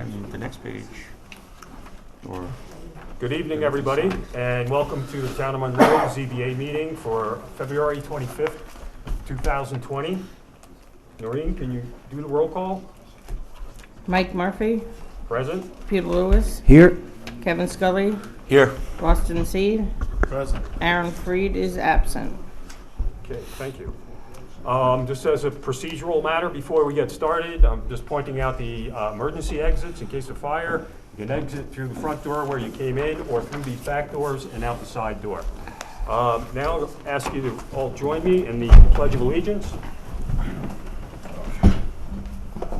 And the next page. Or Good evening, everybody, and welcome to the Town of Monroe ZBA meeting for February 25th, 2020. Noreen, can you do the roll call? Mike Murphy, Present? Peter Lewis, Here. Kevin Scully, Here. Boston Seed, Present. Aaron Freed is absent. Okay, thank you. Just as a procedural matter, before we get started, I'm just pointing out the emergency exits in case of fire. You can exit through the front door where you came in, or through these back doors and out the side door. Now I'll ask you to all join me in the Pledge of Allegiance.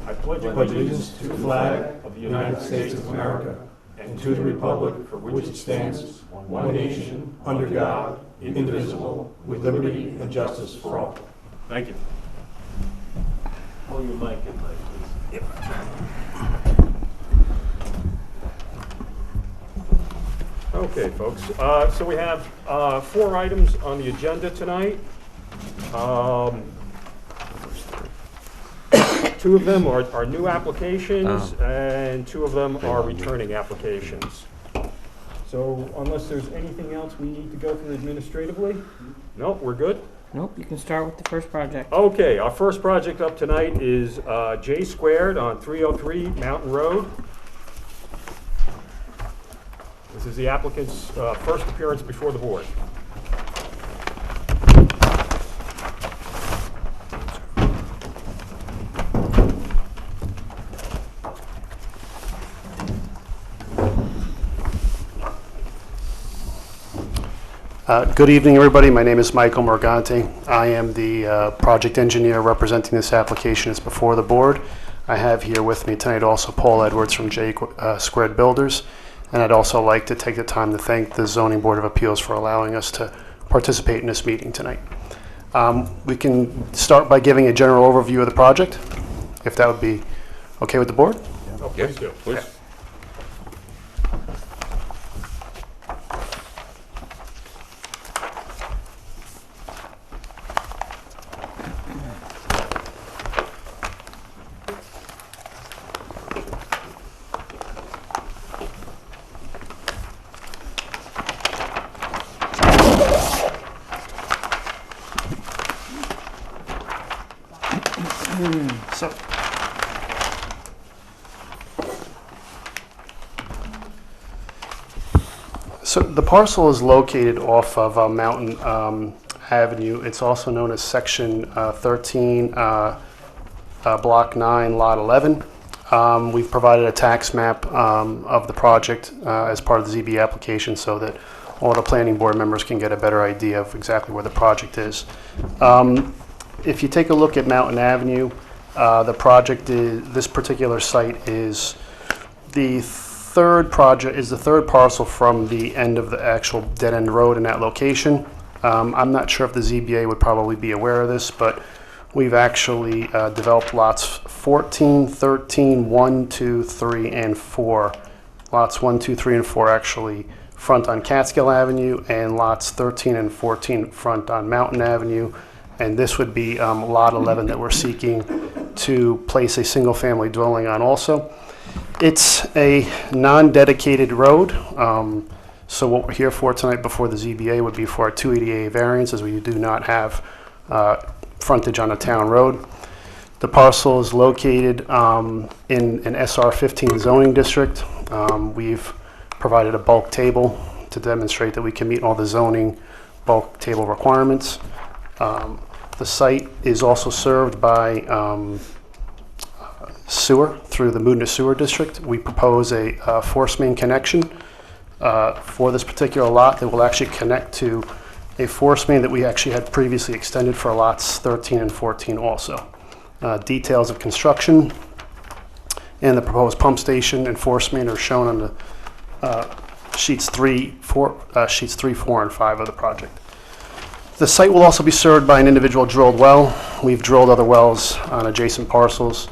I pledge allegiance to the flag of the United States of America and to the republic for which it stands, one nation, under God, indivisible, with liberty and justice for all. Thank you. Hold your mic in, please. Okay, folks. So we have 4 items on the agenda tonight. 2 of them are new applications, and 2 of them are returning applications. So unless there's anything else we need to go through administratively? No, we're good? Nope, you can start with the first project. Okay, our first project up tonight is J Squared on 303 Mountain Road. This is the applicant's first appearance before the board. Good evening, everybody. My name is Michael Morganti. I am the project engineer representing this application. It's before the board. I have here with me tonight also Paul Edwards from J Squared Builders. And I'd also like to take the time to thank the Zoning Board of Appeals for allowing us to participate in this meeting tonight. We can start by giving a general overview of the project, if that would be okay with the board. Oh, please do. Please. Okay. So the parcel is located off of Mountain Avenue. It's also known as Section 13, Block 9, Lot 11. We've provided a tax map of the project as part of the ZB application so that all the planning board members can get a better idea of exactly where the project is. If you take a look at Mountain Avenue, this particular site is the third parcel from the end of the actual dead-end road in that location. I'm not sure if the ZBA would probably be aware of this, but we've actually developed lots 14, 13, 1, 2, 3, and 4. Lots 1, 2, 3, and 4 actually front on Catskill Avenue, and lots 13 and 14 front on Mountain Avenue. And this would be lot 11 that we're seeking to place a single-family dwelling on also. It's a non-dedicated road, so what we're here for tonight before the ZBA would be for our 280A variance, as we do not have frontage on a town road. The parcel is located in an SR 15 zoning district. We've provided a bulk table to demonstrate that we can meet all the zoning bulk table requirements. The site is also served by sewer through the Moodna Sewer District. We propose a force main connection for this particular lot that will actually connect to a force main that we actually had previously extended for lots 13 and 14 also. Details of construction and the proposed pump station and force main are shown on the sheets 3, 4, and 5 of the project. The site will also be served by an individual drilled well. We've drilled other wells on adjacent parcels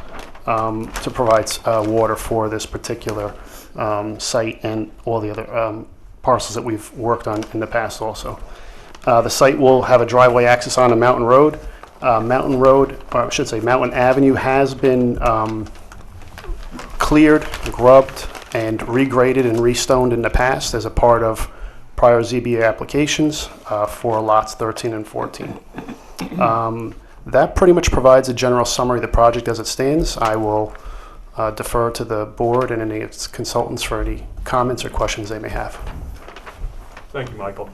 to provide water for this particular site and all the other parcels that we've worked on in the past also. The site will have a driveway access on a mountain road. Mountain Avenue has been cleared, grubbed, and regraded and restoned in the past as a part of prior ZBA applications for lots 13 and 14. That pretty much provides a general summary of the project as it stands. I will defer to the board and any of its consultants for any comments or questions they may have. Thank you, Michael.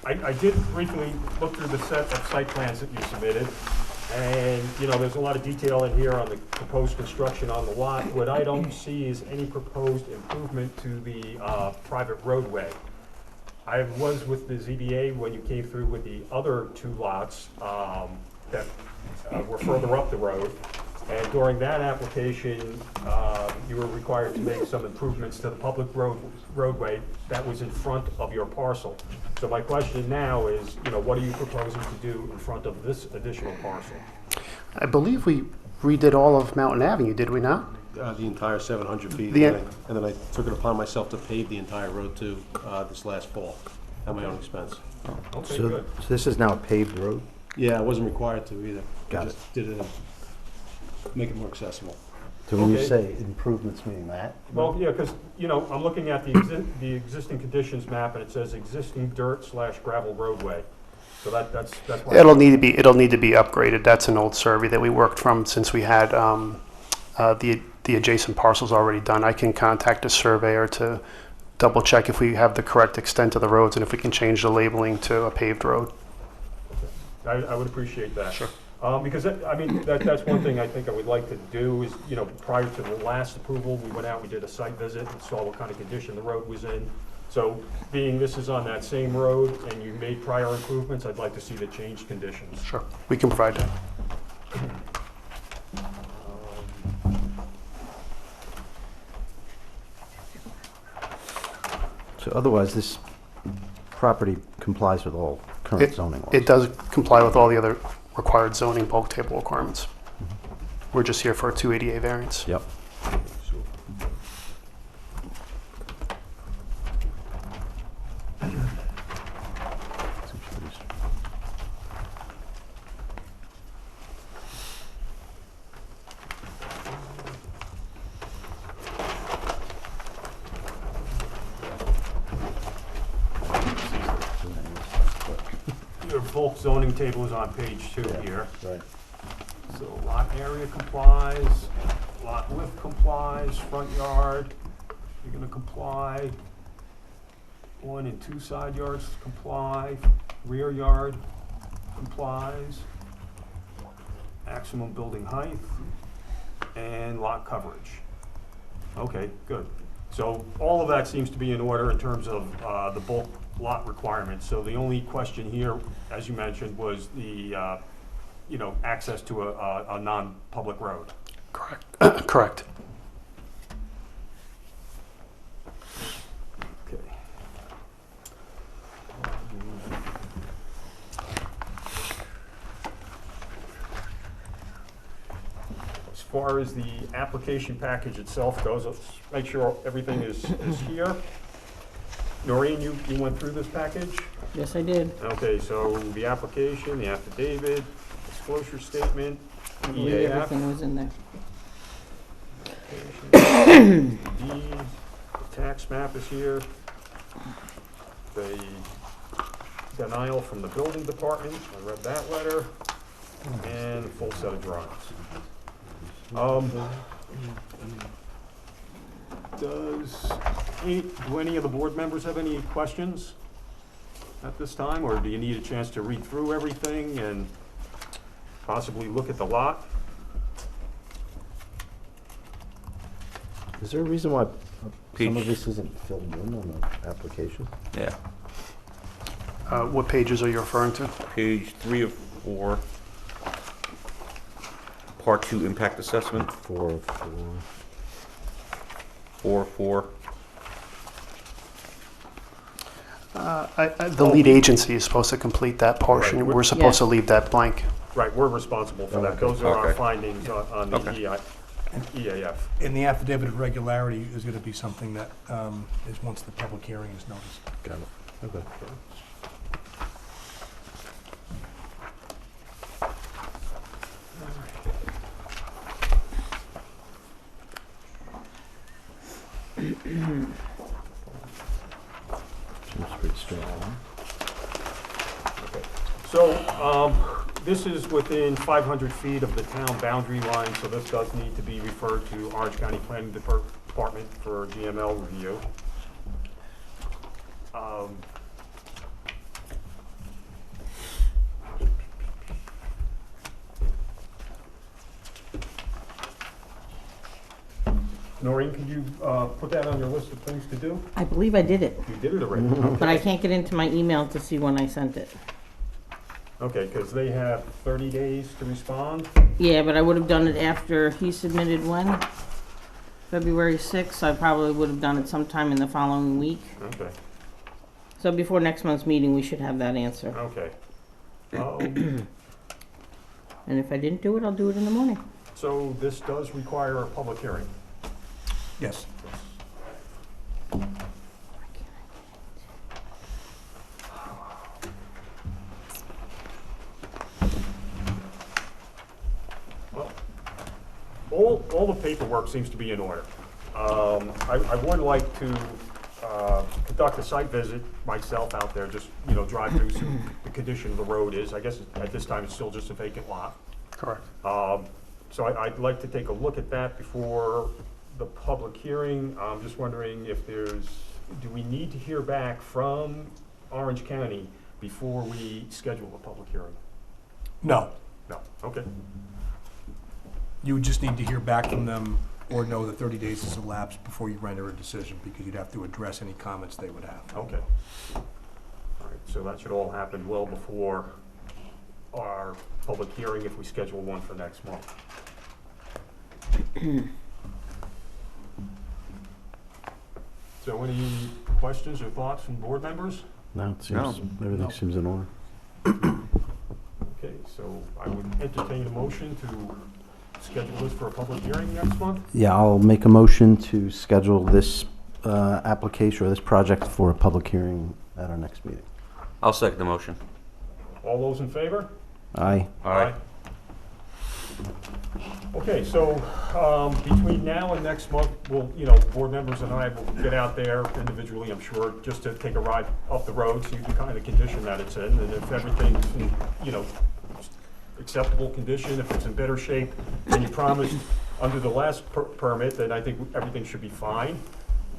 I did briefly look through the set of site plans that you submitted, and, you know, there's a lot of detail in here on the proposed construction on the lot. What I don't see is any proposed improvement to the private roadway. I was with the ZBA when you came through with the other two lots that were further up the road. And during that application, you were required to make some improvements to the public roadway that was in front of your parcel. So my question now is, you know, what are you proposing to do in front of this additional parcel? I believe we redid all of Mountain Avenue, did we not? The entire 700 feet, The- and then I took it upon myself to pave the entire road too this last fall at my own expense. Okay, So good. so this is now a paved road? Yeah, I wasn't required to either. Got I just did it to make it more accessible. So when you Okay. say improvements, meaning that? Well, yeah, because, you know, I'm looking at the existing conditions map, and it says existing dirt/gravel roadway. So that's why. It'll need to be upgraded. That's an old survey that we worked from since we had the adjacent parcels already done. I can contact a surveyor to double check if we have the correct extent of the roads and if we can change the labeling to a paved road. I would appreciate that. Sure. Because, that's one thing I think I would like to do is, you know, prior to the last approval, we went out, we did a site visit and saw what kind of condition the road was in. So being this is on that same road and you made prior improvements, I'd like to see the changed conditions. Sure, we can provide that. So otherwise, this property complies with all current zoning laws? It does comply with all the other required zoning bulk table requirements. We're just here for a 280A variance. Yep. Your bulk zoning table is on page 2 here. Right. So lot area complies, lot width complies, front yard, you're gonna comply. 1 and 2 side yards comply, rear yard complies. Maximum building height and lot coverage. Okay, good. So all of that seems to be in order in terms of the bulk lot requirements. So the only question here, as you mentioned, was the you know, access to a non-public road. Correct. Correct. Okay. As far as the application package itself goes, let's make sure everything is here. Noreen, you went through this package? Yes, I did. Okay, so the application, the affidavit, disclosure statement, I believe EAF, everything was in there. deed, the tax map is here, the denial from the building department, I read that letter, and a full set of drawings. Do any of the board members have any questions at this time, or do you need a chance to read through everything and possibly look at the lot? Is there a reason why some of Page- this isn't filled in on the application? Yeah, What pages are you referring to? page 3 of 4, Part 2 impact assessment, 4. 4. The lead agency is supposed to complete that portion. Right. We're supposed to Yes. leave that blank. Right, we're responsible for that. Okay. Those are our Okay. findings on the Okay. EAF. And the affidavit of regularity is going to be something that is once the public hearing is noticed. Got it. Okay. Seems pretty straightforward. So, this is within 500 feet of the town boundary line, so this does need to be referred to Orange County Planning Department for GML review. Noreen, can you put that on your list of things to do? I believe I did it, You did it already. but I can't get into my email to see when I sent it. Okay, because they have 30 days to respond. Yeah, but I would have done it after he submitted when? February 6th, I probably would have done it sometime in the following week. Okay, So before next month's meeting, we should have that answer. okay. And if I didn't do it, I'll do it in the morning. So this does require a public hearing. Yes. Well, all the paperwork seems to be in order. I would like to conduct a site visit myself out there, just, drive through some, the condition of the road is. I guess at this time, it's still just a vacant lot. Correct. So I'd like to take a look at that before the public hearing. I'm just wondering if do we need to hear back from Orange County before we schedule a public hearing? No, No, okay. you would just need to hear back from them or know that 30 days has elapsed before you render a decision, because you'd have to address any comments they would have. Okay. All right, so that should all happen well before our public hearing if we schedule one for next month. So any questions or thoughts from board members? No, it seems, everything No. seems in order. Okay, so I would entertain a motion to schedule this for a public hearing next month. Yeah, I'll make a motion to schedule this application or this project for a public hearing at our next meeting. I'll second the motion. All those in favor? Aye. Aye. Okay, so between now and next month, we'll, board members and I will get out there individually, I'm sure, just to take a ride up the road, see the kind of condition that it's in, and if everything's in, acceptable condition, if it's in better shape than you promised under the last permit, then I think everything should be fine.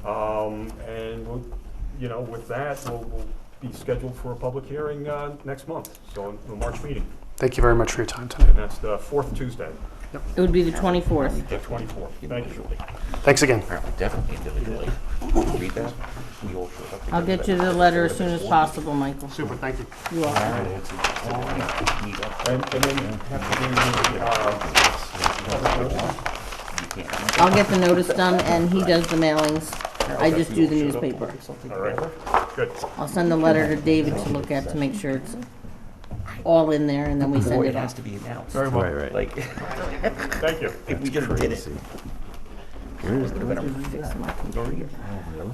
And we'll, with that, we'll be scheduled for a public hearing next month, so in the March meeting. Thank you very much for your time tonight. And that's the fourth Tuesday, It would be the 24th. the 24th. Thank you. Thanks again. Definitely individually. Read that. We all showed up I'll get you the letter as soon as possible, Michael. Super, thank you. You are. And then you have to do I'll get the notice done, and he does the mailings. I just do the newspaper. all right, good. I'll send the letter to David to look at to make sure it's all in there, and then we send Boy, it it has off. to be announced. Very well. Right. Like, Thank you. if we just did it. Where is the Would've been a- Fix my computer. Oh, really?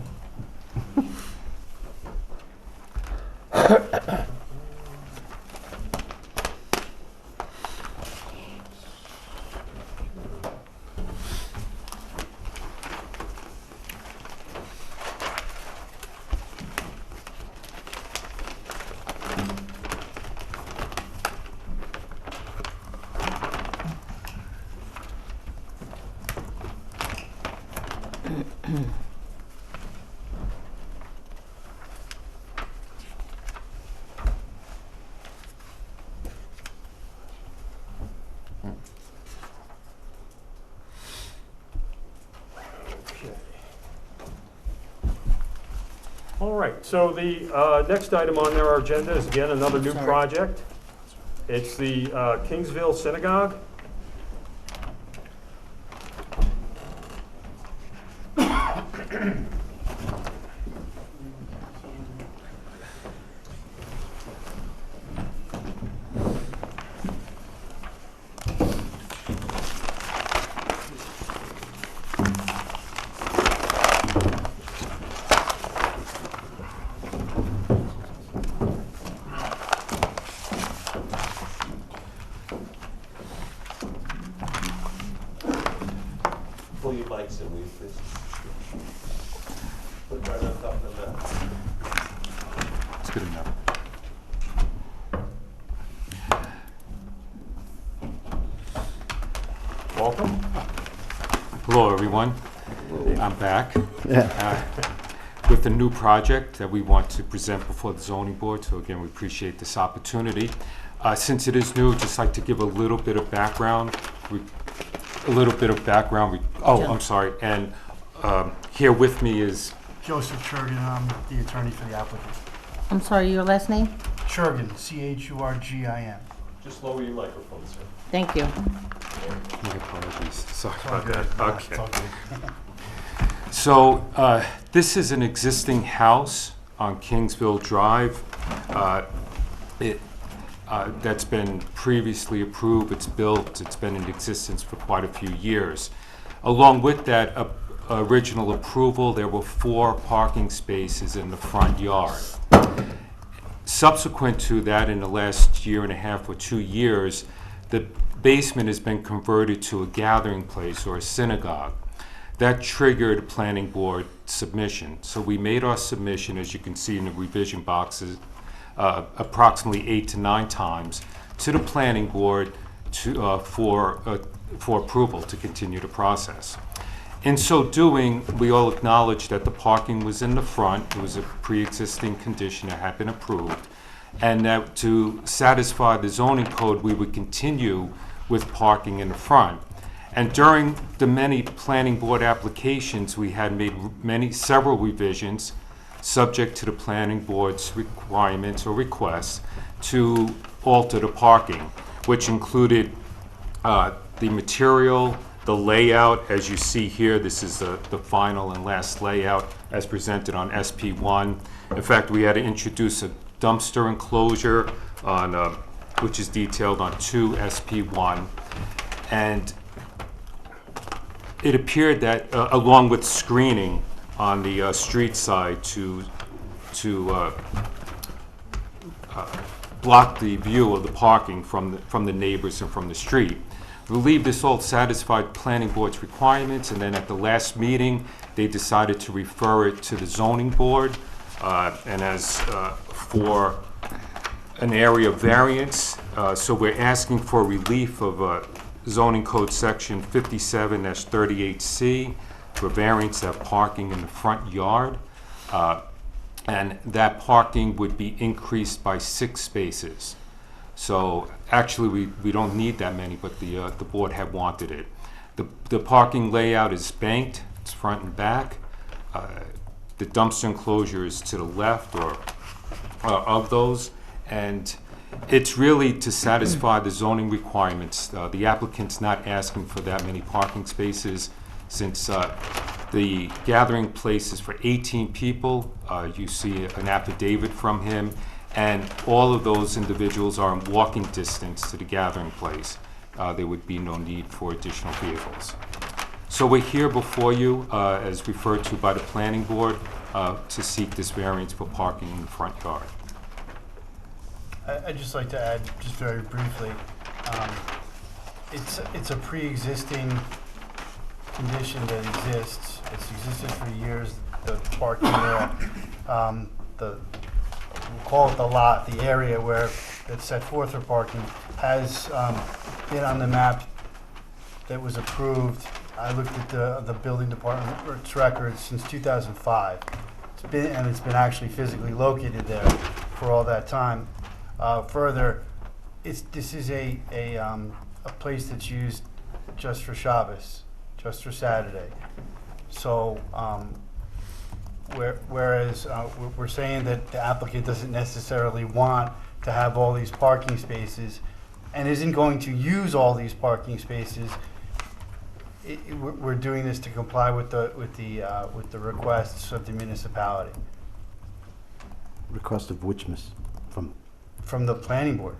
All right, so the next item on our agenda is again another new Sorry. project. It's the Kingsville Synagogue. Pull your bikes in, please. It's good enough. Welcome. Hello, everyone. I'm back with a new project that we want to present before the zoning board. So again, we appreciate this opportunity. Since it is new, I'd just like to give a little bit of background. I'm sorry. And here with me is Joseph Churgin, I'm the attorney for the applicant. I'm sorry, your last name? Churgin, C-H-U-R-G-I-N. Just lower your microphone, sir. Thank you. my apologies. Sorry It's all about good. that. It's Okay. all good. So this is an existing house on Kingsville Drive. That's been previously approved. It's built. It's been in existence for quite a few years. Along with that original approval, there were 4 parking spaces in the front yard. Subsequent to that, in the last year and a half or 2 years, the basement has been converted to a gathering place or a synagogue. That triggered a planning board submission. So we made our submission, as you can see in the revision boxes, approximately 8 to 9 times to the planning board for approval to continue the process. In so doing, we all acknowledged that the parking was in the front. It was a pre-existing condition that had been approved, and that to satisfy the zoning code, we would continue with parking in the front. And during the many planning board applications, we had made several revisions subject to the planning board's requirements or requests to alter the parking, which included the material, the layout. As you see here, this is the final and last layout as presented on SP1. In fact, we had to introduce a dumpster enclosure on, which is detailed on 2 SP1. And it appeared that, along with screening on the street side to block the view of the parking from the neighbors and from the street. We believe this all satisfied planning board's requirements, and then at the last meeting, they decided to refer it to the zoning board. And as for an area variance, so we're asking for relief of zoning code section 57-38C for variance to have parking in the front yard. And that parking would be increased by 6 spaces. So actually, we don't need that many, but the board had wanted it. The parking layout is banked, it's front and back. The dumpster enclosure is to the left or of those, and it's really to satisfy the zoning requirements. The applicant's not asking for that many parking spaces since the gathering place is for 18 people. You see an affidavit from him, and all of those individuals are in walking distance to the gathering place. There would be no need for additional vehicles. So we're here before you, as referred to by the planning board, to seek this variance for parking in the front yard. I'd just like to add, just very briefly, it's a pre-existing condition that exists. It's existed for years, the parking there. We'll call it the lot, the area where it's set forth for parking, has been on the map that was approved. I looked at the building department's records since 2005. It's been actually physically located there for all that time. Further, this is a place that's used just for Shabbos, just for Saturday. So, whereas we're saying that the applicant doesn't necessarily want to have all these parking spaces and isn't going to use all these parking spaces, we're doing this to comply with the requests of the municipality. Request of which, miss? From the planning board.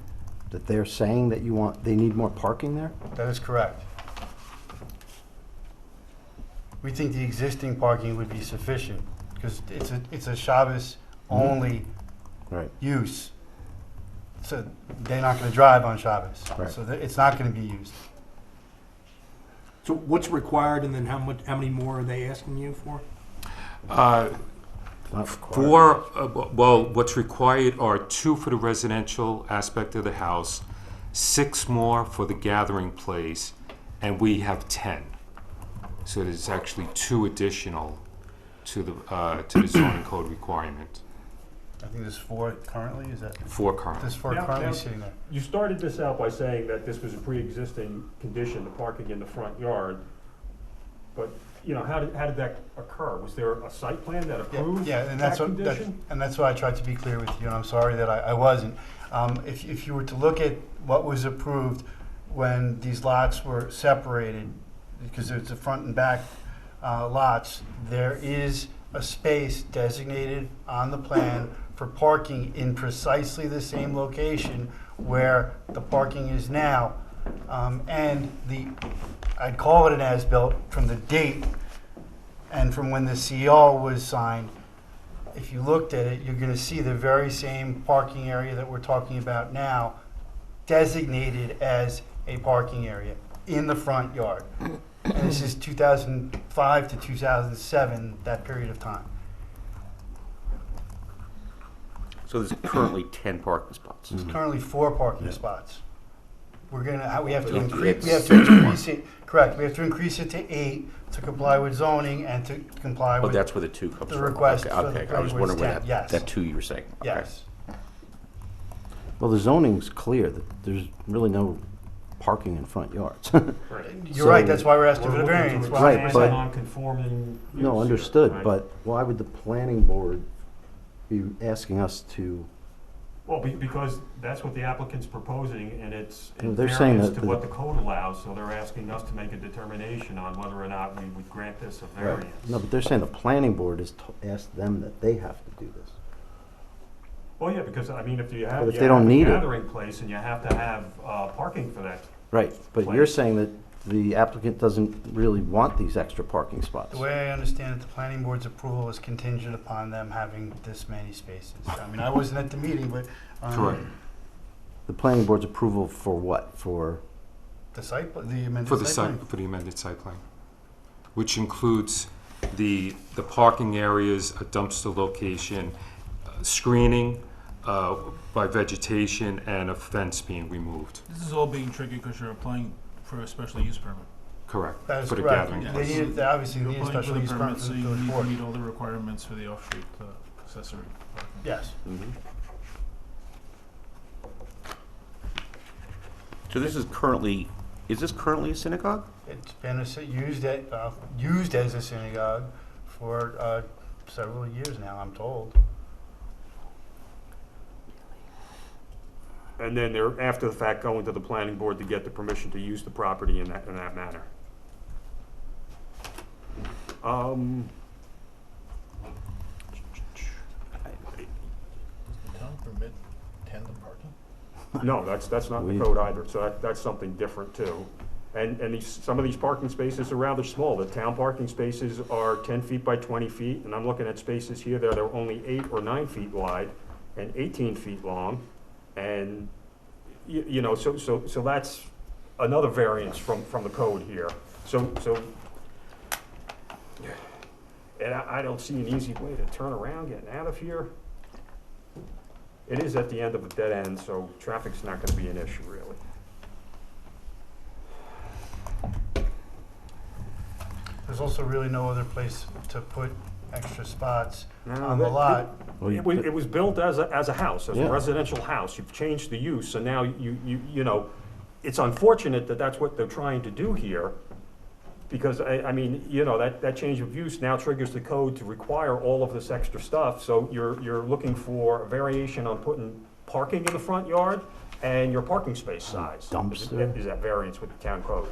That they're saying that they need more parking there? That is correct. We think the existing parking would be sufficient because it's a Shabbos only use. So they're not going to drive on Shabbos. Right. So it's not going to be used. So what's required, and then how many more are they asking you for? not required. Well, what's required are 2 for the residential aspect of the house, 6 more for the gathering place, and we have 10. So there's actually 2 additional to the zoning code requirement. I think there's 4 currently, is that? 4 current. There's 4 Now- currently now- sitting there. You started this out by saying that this was a pre-existing condition, the parking in the front yard. But, you know, how did that occur? Was there a site plan that approved Yeah, and that that's what, condition? and that's why I tried to be clear with you, and I'm sorry that I wasn't. If you were to look at what was approved when these lots were separated, because it's the front and back lots, there is a space designated on the plan for parking in precisely the same location where the parking is now. And I'd call it an as-built from the date and from when the CO was signed. If you looked at it, you're gonna see the very same parking area that we're talking about now designated as a parking area in the front yard. And this is 2005 to 2007, that period of time. So there's currently 10 parking spots. There's currently 4 parking spots. We have to It's- increase it, correct, we have to increase it to 8 to comply with zoning and to comply Oh, with, that's where the 2 comes the from. request Okay, for the okay. I planning was board's wondering where 10, yes. that 2 you were saying. Okay. yes. Well, the zoning's clear that there's really no parking in front yards. You're right, So- that's why we're asking for We're the looking variance. to Well, Right, expand but- non-conforming use No, here, understood, right? but why would the planning board be asking us to, Well, because that's what the applicant's proposing, and it's Well, in they're saying variance that to the- what the code allows, so they're asking us to make a determination on whether or not we would grant this a variance. no, but they're saying the planning board has asked them that they have to do this. Well, yeah, because, I mean, if you have, But if you they have don't a need it- gathering place and you have to have parking for that. Right, but Plan. you're saying that the applicant doesn't really want these extra parking spots. The way I understand it, the planning board's approval is contingent upon them having this many spaces. I mean, I wasn't at the meeting, but. Correct. The planning board's approval for what? For, The amended For the site plan. site, for the amended site plan, which includes the parking areas, a dumpster location, screening by vegetation, and a fence being removed. This is all being triggered because you're applying for a special use permit. Correct. That is For the correct. gathering Yeah. They place. needed, obviously, they You're need a applying for special the use permit permit, from so the you village need to board. meet all the requirements for the off-street accessory parking. Yes. So this is currently a synagogue? It's been used as a synagogue for several years now, I'm told. And then they're, after the fact, going to the planning board to get the permission to use the property in that manner. Does the town permit tandem parking? No, that's not in the code either, so that's something different too. And some of these parking spaces are rather small. The town parking spaces are 10 feet by 20 feet, and I'm looking at spaces here that are only 8 or 9 feet wide and 18 feet long. And, you know, so that's another variance from the code here. So, and I don't see an easy way to turn around, getting out of here. It is at the end of a dead end, so traffic's not gonna be an issue, really. There's also really no other place to put extra spots No, on the lot. well, It was built as a house, as a Yeah. residential house. You've changed the use, so now you know, it's unfortunate that that's what they're trying to do here. Because, I mean, you know, that change of use now triggers the code to require all of this extra stuff. So you're looking for a variation on putting parking in the front yard and your parking space size. Dumpster. Is that variance with the town code.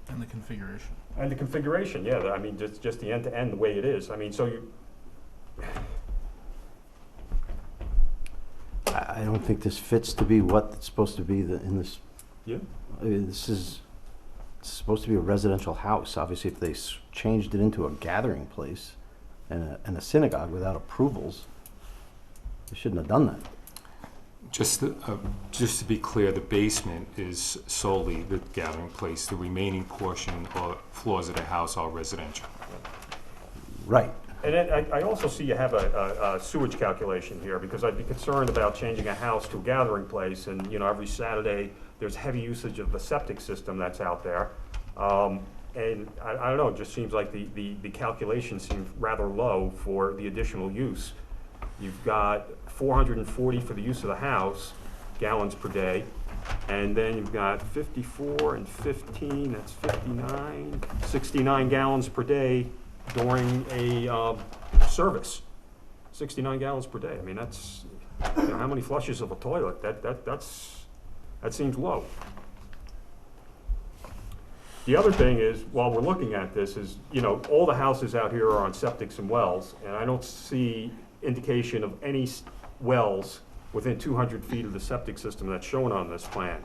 And the configuration. And the configuration, yeah, I mean, just the end-to-end, the way it is. I mean, so you, I don't think this fits to be what it's supposed to be in this. Yeah. I mean, this is supposed to be a residential house. Obviously, if they changed it into a gathering place and a synagogue without approvals, they shouldn't have done that. Just to be clear, the basement is solely the gathering place. The remaining portion or floors of the house are residential. Right. And then I also see you have a sewage calculation here, because I'd be concerned about changing a house to a gathering place, and, you know, every Saturday, there's heavy usage of the septic system that's out there. And I don't know, it just seems like the calculation seems rather low for the additional use. You've got 440 for the use of the house, gallons per day, and then you've got 54 and 15, that's 59, 69 gallons per day during a service. 69 gallons per day. I mean, that's, you know, how many flushes of a toilet? That seems low. The other thing is, while we're looking at this, is, you know, all the houses out here are on septics and wells, and I don't see indication of any wells within 200 feet of the septic system that's shown on this plan.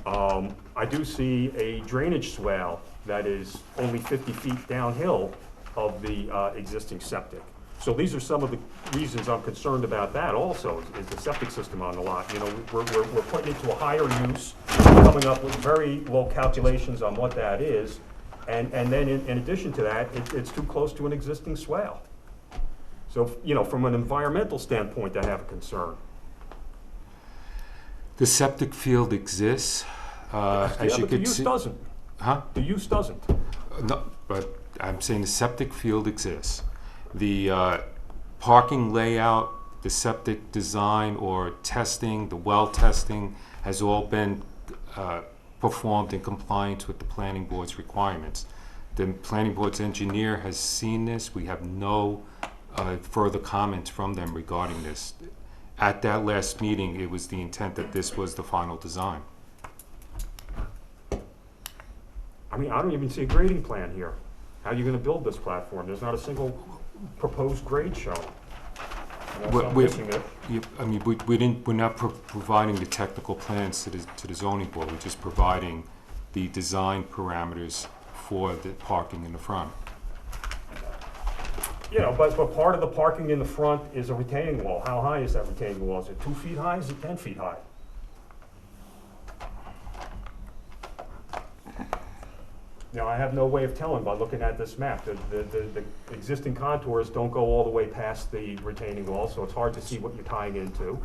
I do see a drainage swale that is only 50 feet downhill of the existing septic. So these are some of the reasons I'm concerned about that also, is the septic system on the lot. You know, we're putting it to a higher use, coming up with very low calculations on what that is, and then in addition to that, it's too close to an existing swale. So, you know, from an environmental standpoint, I have a concern. The septic field exists, as Yeah, you but the could use see. doesn't. Huh? The use doesn't. No, but I'm saying the septic field exists. The parking layout, the septic design or testing, the well testing has all been performed in compliance with the planning board's requirements. The planning board's engineer has seen this. We have no further comments from them regarding this. At that last meeting, it was the intent that this was the final design. I mean, I don't even see a grading plan here. How are you gonna build this platform? There's not a single proposed grade shown. Unless I'm missing it. I mean, we're not providing the technical plans to the zoning board. We're just providing the design parameters for the parking in the front. You know, but part of the parking in the front is a retaining wall. How high is that retaining wall? Is it 2 feet high? Is it 10 feet high? Now, I have no way of telling by looking at this map. The existing contours don't go all the way past the retaining wall, so it's hard to see what you're tying into.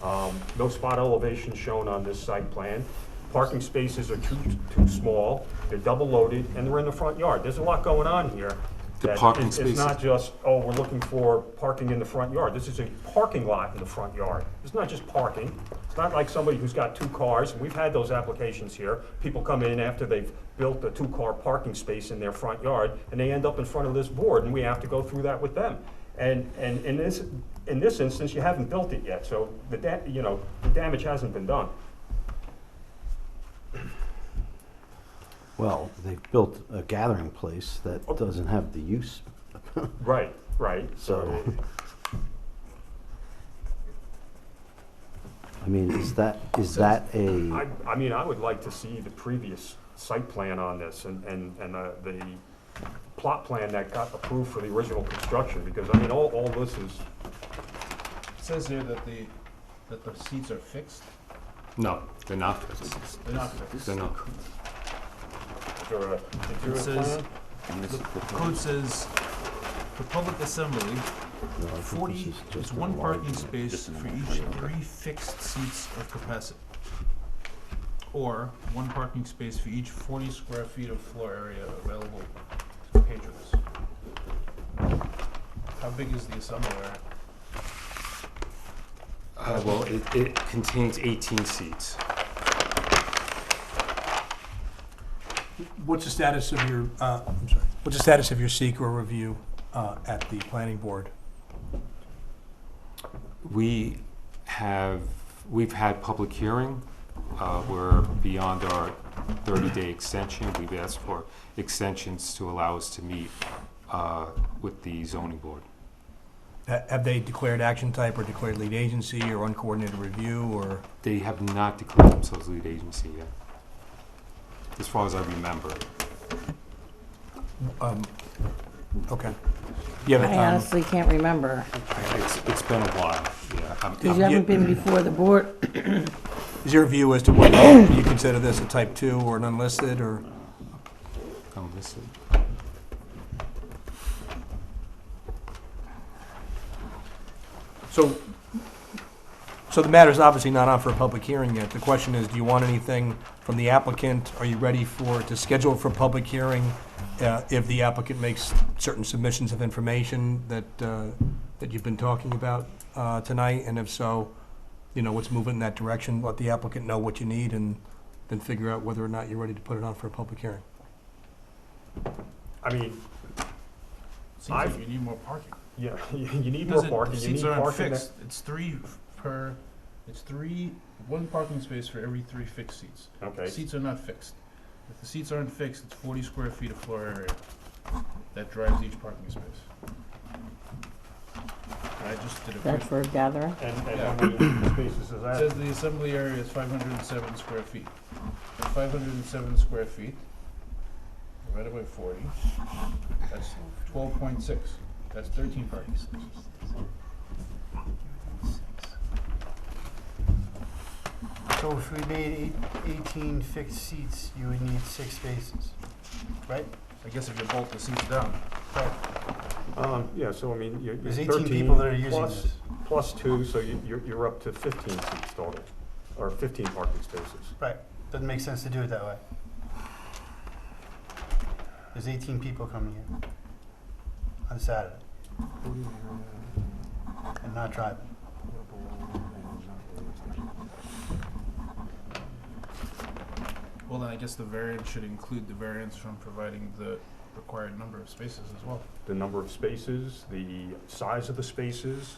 No spot elevation shown on this site plan. Parking spaces are too small, they're double loaded, and they're in the front yard. There's a lot going on here. The that parking it's spaces- not just, oh, we're looking for parking in the front yard. This is a parking lot in the front yard. It's not just parking. It's not like somebody who's got 2 cars. We've had those applications here. People come in after they've built a 2-car parking space in their front yard, and they end up in front of this board, and we have to go through that with them. And in this instance, you haven't built it yet, so the damage hasn't been done. Well, they've built a gathering place that doesn't have the use. Right. So, I mean, is that a, I mean, I would like to see the previous site plan on this and the plot plan that got approved for the original construction, because, I mean, all this is, It says here that the seats are fixed. No, they're not fixed. They're not fixed. They're not. is there a It interior says, plan? the code says, for public assembly, no, I think 40 this is just is a one large parking one. space for each 3 fixed seats of capacity. Or 1 parking space for each 40 square feet of floor area available to patrons. How big is the assembly area? Well, it contains 18 seats. What's the status of your, what's the status of your seeker review at the planning board? We've had public hearing. We're beyond our 30-day extension. We've asked for extensions to allow us to meet with the zoning board. Have they declared action type or declared lead agency or uncoordinated review or? They have not declared themselves lead agency yet, as far as I remember. Okay. You I haven't, honestly can't remember, It's been a while, yeah. because you haven't been before the board. is your view as to whether you consider this a type 2 or an unlisted or? Unlisted. So the matter's obviously not on for a public hearing yet. The question is, do you want anything from the applicant? Are you ready to schedule it for a public hearing if the applicant makes certain submissions of information that you've been talking about tonight? And if so, let's move in that direction. Let the applicant know what you need and then figure out whether or not you're ready to put it on for a public hearing. I mean, Seems like you need more parking. yeah, you need more parking. The You need seats aren't parking. fixed. It's one parking space for every 3 fixed seats. Okay. The seats are not fixed. If the seats aren't fixed, it's 40 square feet of floor area. That drives each parking space. I just did a quick. That's for a gathering? And Yeah. how many spaces is It that? says the assembly area is 507 square feet. 507 square feet, divided by 40, that's 12.6. That's 13 parking spaces. So if we made 18 fixed seats, you would need 6 spaces, right? I guess if you bolt the seats down. Yeah, so I mean, you're There's 13 18 people that are using plus- this. plus 2, so you're up to 15 seats total, or 15 parking spaces. Right, doesn't make sense to do it that way. There's 18 people coming in on Saturday and not driving. Well, then I guess the variance should include the variance from providing the required number of spaces as well. The number of spaces, the size of the spaces,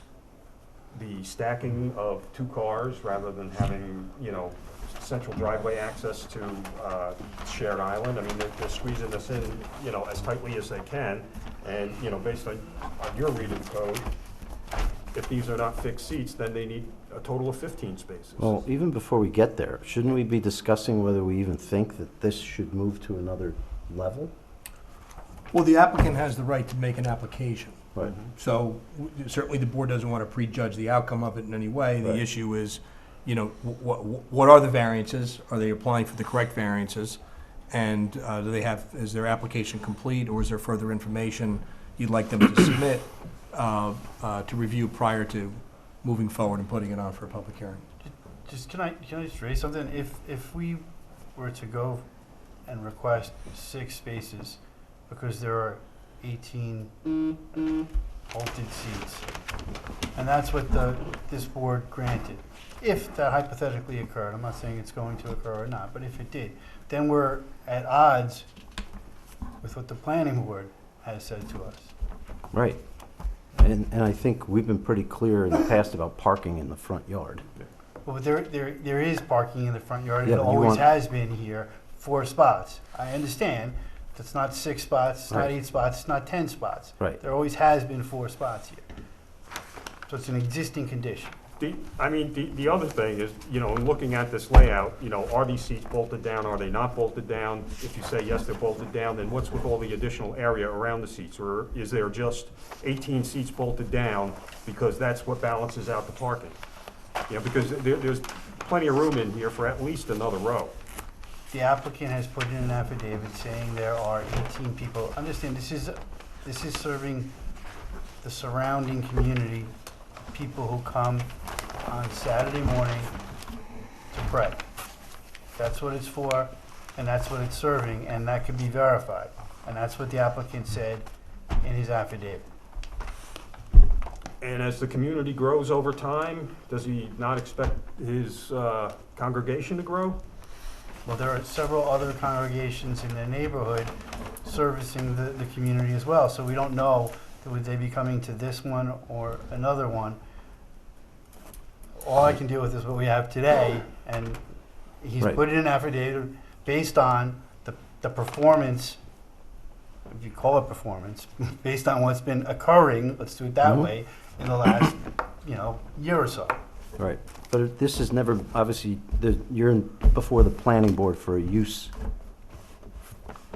the stacking of 2 cars rather than having, central driveway access to shared island. I mean, they're squeezing this in, as tightly as they can. And, based on your reading code, if these are not fixed seats, then they need a total of 15 spaces. Well, even before we get there, shouldn't we be discussing whether we even think that this should move to another level? Well, the applicant has the right to make an application. Right. So certainly the board doesn't want to prejudge the outcome of it in any way. The Right. issue is, what are the variances? Are they applying for the correct variances? And is their application complete, or is there further information you'd like them to submit to review prior to moving forward and putting it on for a public hearing? Can I just raise something? If we were to go and request 6 spaces because there are 18 bolted seats, and that's what this board granted, if that hypothetically occurred, I'm not saying it's going to occur or not, but if it did, then we're at odds with what the planning board has said to us. Right. And I think we've been pretty clear in the past about parking in the front yard. Well, but there is parking in the front yard. Yeah, It but you always want- has been here, 4 spots. I understand it's not 6 spots, it's not Right. 8 spots, it's not 10 spots. Right. There always has been 4 spots here. So it's an existing condition. The other thing is, in looking at this layout, are these seats bolted down, are they not bolted down? If you say yes, they're bolted down, then what's with all the additional area around the seats? Or is there just 18 seats bolted down because that's what balances out the parking? Because there's plenty of room in here for at least another row. The applicant has put in an affidavit saying there are 18 people. Understand, this is serving the surrounding community, people who come on Saturday morning to pray. That's what it's for, and that's what it's serving, and that can be verified. And that's what the applicant said in his affidavit. And as the community grows over time, does he not expect his congregation to grow? Well, there are several other congregations in the neighborhood servicing the community as well, so we don't know, would they be coming to this one or another one? All I can deal with is what we have today, and he's Right. put in an affidavit based on the performance, if you call it performance, based on what's been occurring, let's do it that Mhm. way, in the last, year or so. Right. But this is never, obviously, you're before the planning board for a use.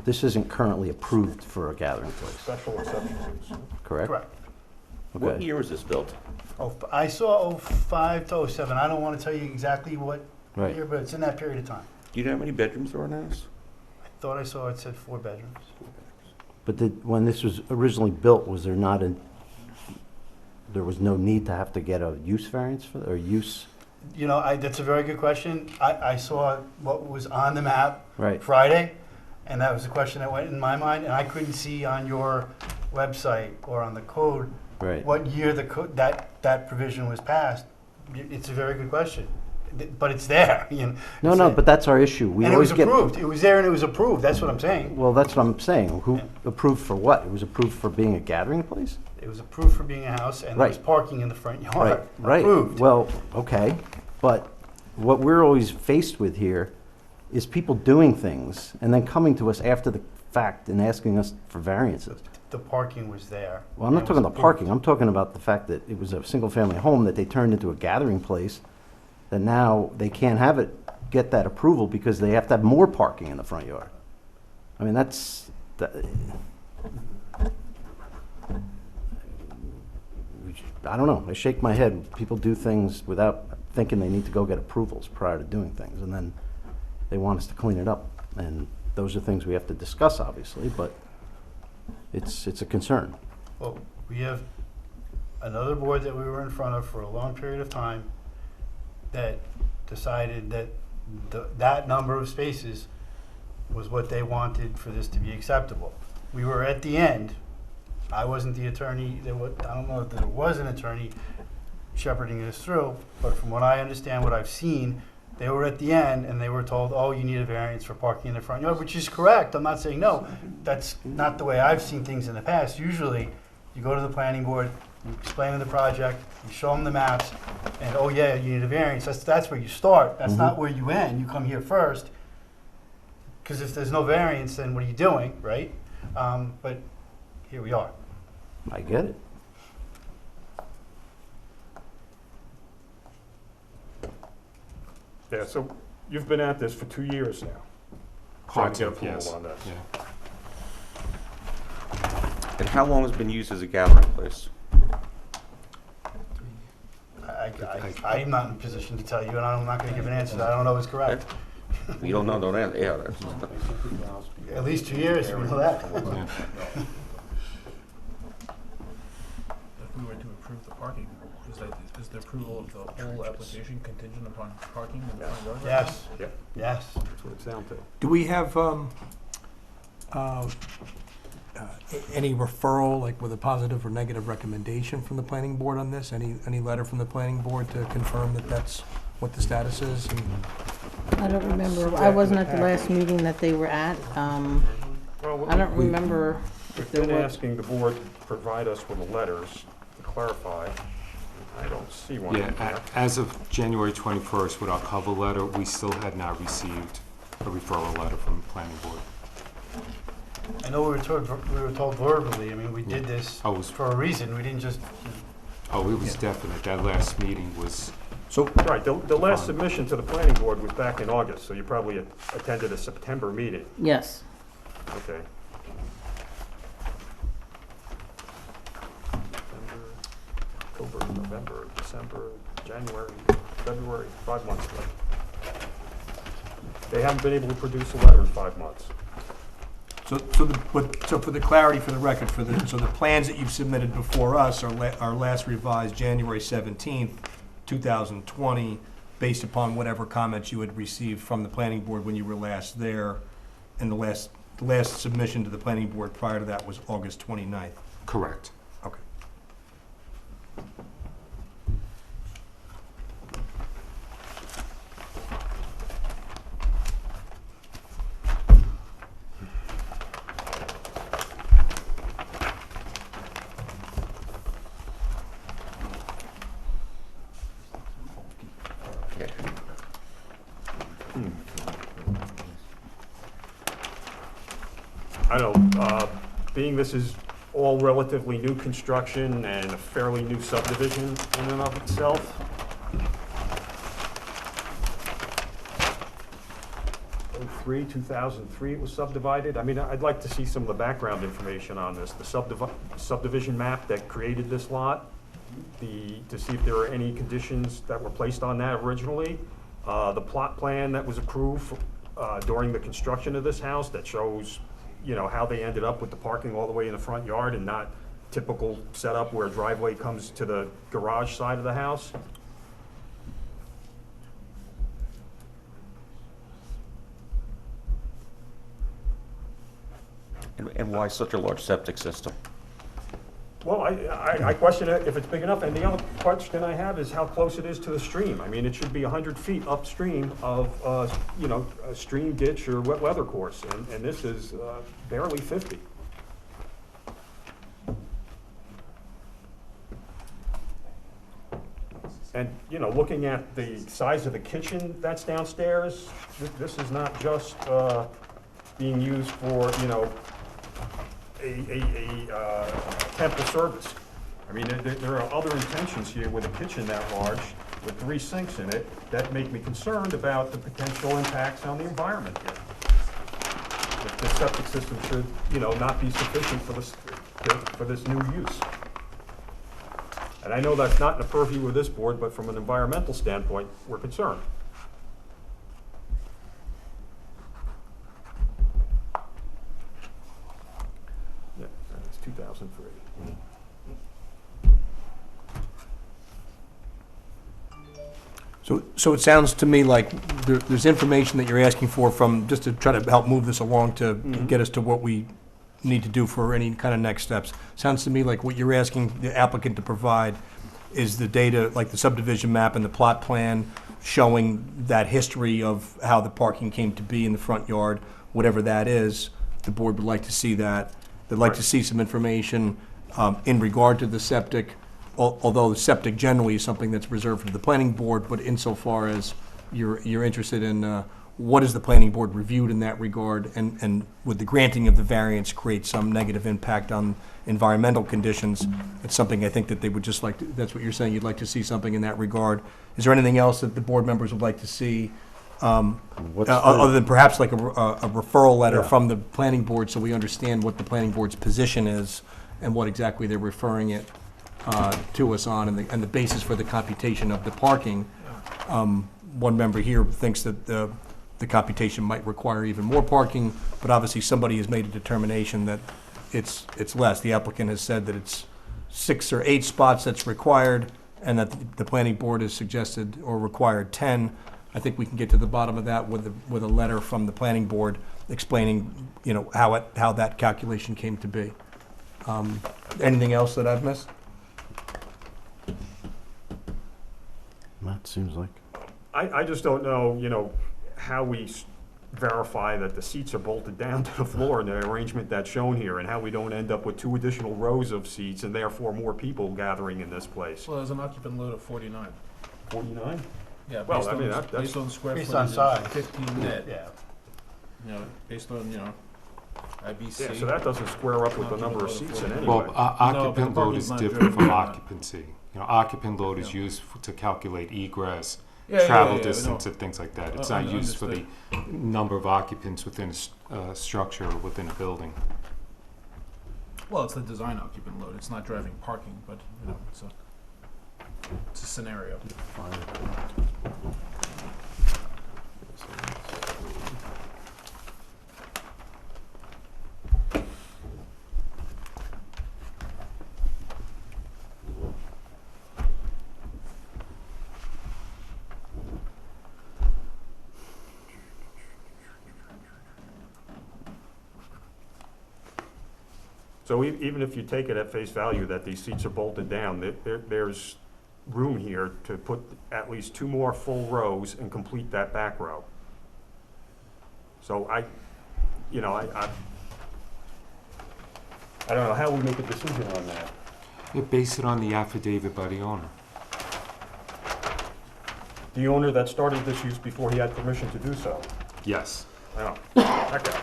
This isn't currently approved for a gathering place, Special exception use. correct? Correct. What Okay. year was this built? I saw 05 to 07. I don't want to tell you exactly what Right. year, but it's in that period of time. Do you know how many bedrooms are in the house? I thought I saw it said 4 bedrooms. But when this was originally built, was there not there was no need to have to get a use variance for, or use, You know, that's a very good question. I saw what was on the map right? Friday, and that was the question that went in my mind, and I couldn't see on your website or on the code Right. what year that provision was passed. It's a very good question, but it's there. You know, No, It's no, there. but that's our issue. We And it always was get. approved. It was there and it was approved. That's what I'm saying. Well, that's what I'm saying. Who Yeah. approved for what? It was approved for being a gathering place? It was approved for being a house, and there was Right. parking in the front yard. Right, right. Approved. Well, okay, but what we're always faced with here is people doing things and then coming to us after the fact and asking us for variances. The parking was there. Well, I'm not It talking was about parking, I'm talking about the fact that it was a single-family home that they turned into a gathering place, that now they can't have it, get that approval because they have to have more parking in the front yard. I mean, I don't know, I shake my head. People do things without thinking they need to go get approvals prior to doing things, and then they want us to clean it up. And those are things we have to discuss, obviously, but it's a concern. Well, we have another board that we were in front of for a long period of time that decided that that number of spaces was what they wanted for this to be acceptable. We were at the end. I wasn't the attorney. I don't know if there was an attorney shepherding this through, but from what I understand, what I've seen, they were at the end and they were told, oh, you need a variance for parking in the front yard, which is correct. I'm not saying no. That's not the way I've seen things in the past. Usually, you go to the planning board, you explain them the project, you show them the maps, and oh yeah, you need a variance. That's where you start. That's not where you end. You come here first. Because if there's no variance, then what are you doing, right? But here we are. I get it. Yeah, so you've been at this for 2 years now. Trying to get Parts of, yes. approval on this. Yeah. And how long has it been used as a gathering place? I'm not in a position to tell you, and I'm not going to give an answer that I don't know is correct. You don't know, don't answer. Yeah, that's, At least 2 years, we know that. Yeah. If we were to approve the parking, is the approval of the whole application contingent upon parking in the front yard? Yes, Yep, yes. that's what it's down to. Do we have any referral, like with a positive or negative recommendation from the planning board on this? Any letter from the planning board to confirm that that's what the status is? And I don't remember, I wasn't at the last meeting that they were at. Well, I don't remember if We've there been was. asking the board to provide us with the letters to clarify. I don't see one. Yeah, as of January 21st, with our cover letter, we still had not received a referral letter from the planning board. I know we were told verbally. I mean, we did this Oh, it was- for a reason. We didn't just, Oh, it was definite. That last meeting was, so, Right, the last submission to the planning board was back in August, so you probably attended a September meeting. Yes. Okay. October, November, December, January, February, 5 months ago. They haven't been able to produce a letter in 5 months. so for the clarity for the record, so the plans that you've submitted before us are last revised January 17th, 2020, based upon whatever comments you had received from the planning board when you were last there, and the last submission to the planning board prior to that was August 29th. correct. Okay. yeah. I don't know, being this is all relatively new construction and a fairly new subdivision in and of itself. 2003 it was subdivided. I mean, I'd like to see some of the background information on this, the subdivision map that created this lot, to see if there were any conditions that were placed on that originally. The plot plan that was approved during the construction of this house that shows, you know, how they ended up with the parking all the way in the front yard and not typical setup where a driveway comes to the garage side of the house. And why such a large septic system? Well, I question it if it's big enough, and the other question I have is how close it is to the stream. I mean, it should be 100 feet upstream of, you know, a stream, ditch, or wet weather course, and this is barely 50. And, you know, looking at the size of the kitchen that's downstairs, this is not just being used for, you know, a temple service. I mean, there are other intentions here with a kitchen that large, with 3 sinks in it, that make me concerned about the potential impacts on the environment here. That the septic system should, you know, not be sufficient for this new use. And I know that's not in the purview of this board, but from an environmental standpoint, we're concerned. Yeah, that's 2003. So it sounds to me like there's information that you're asking for from, just to try to help move this along to get us to what we need to do for any kind of next steps. Sounds to me like what you're asking the applicant to provide is the data, like the subdivision map and the plot plan, showing that history of how the parking came to be in the front yard, whatever that is. The board would like to see that. They'd like to see some information in regard to the septic, although the septic generally is something that's reserved for the planning board, but insofar as you're interested in what is the planning board reviewed in that regard, and would the granting of the variance create some negative impact on environmental conditions? It's something I think that they would just like to, that's what you're saying, you'd like to see something in that regard. Is there anything else that the board members would like to see, other than perhaps like a referral letter from the planning board, so we understand what the planning board's position is and what exactly they're referring it to us on, and the basis for the computation of the parking? One member here thinks that the computation might require even more parking, but obviously somebody has made a determination that it's less. The applicant has said that it's 6 or 8 spots that's required, and that the planning board has suggested or required 10. I think we can get to the bottom of that with a letter from the planning board explaining, you know, how that calculation came to be. Anything else that I've missed? That seems like. I just don't know, you know, how we verify that the seats are bolted down to the floor in the arrangement that's shown here, and how we don't end up with 2 additional rows of seats and therefore more people gathering in this place. Well, there's an occupant load of 49. 49? Yeah, Well, based I mean, on, that's- based on square Based footage, on size. 15 net. Yeah. You know, based on, you know, IBC. Yeah, so that doesn't square up with the number of seats in any Well, way. occupant the load parking's is not different driven from by that. occupancy. You know, occupant load is used to calculate egress, Yeah, travel no. distance, and things like that. It's not used for the number of occupants within a structure or within a building. Well, it's the design occupant load. It's not driving parking, but, you know, it's a scenario. So even if you take it at face value that these seats are bolted down, there's room here to put at least 2 more full rows and complete that back row. So I don't know how we make a decision on that. You base it on the affidavit by the owner. The owner that started this use before he had permission to do so. Yes. Oh, okay.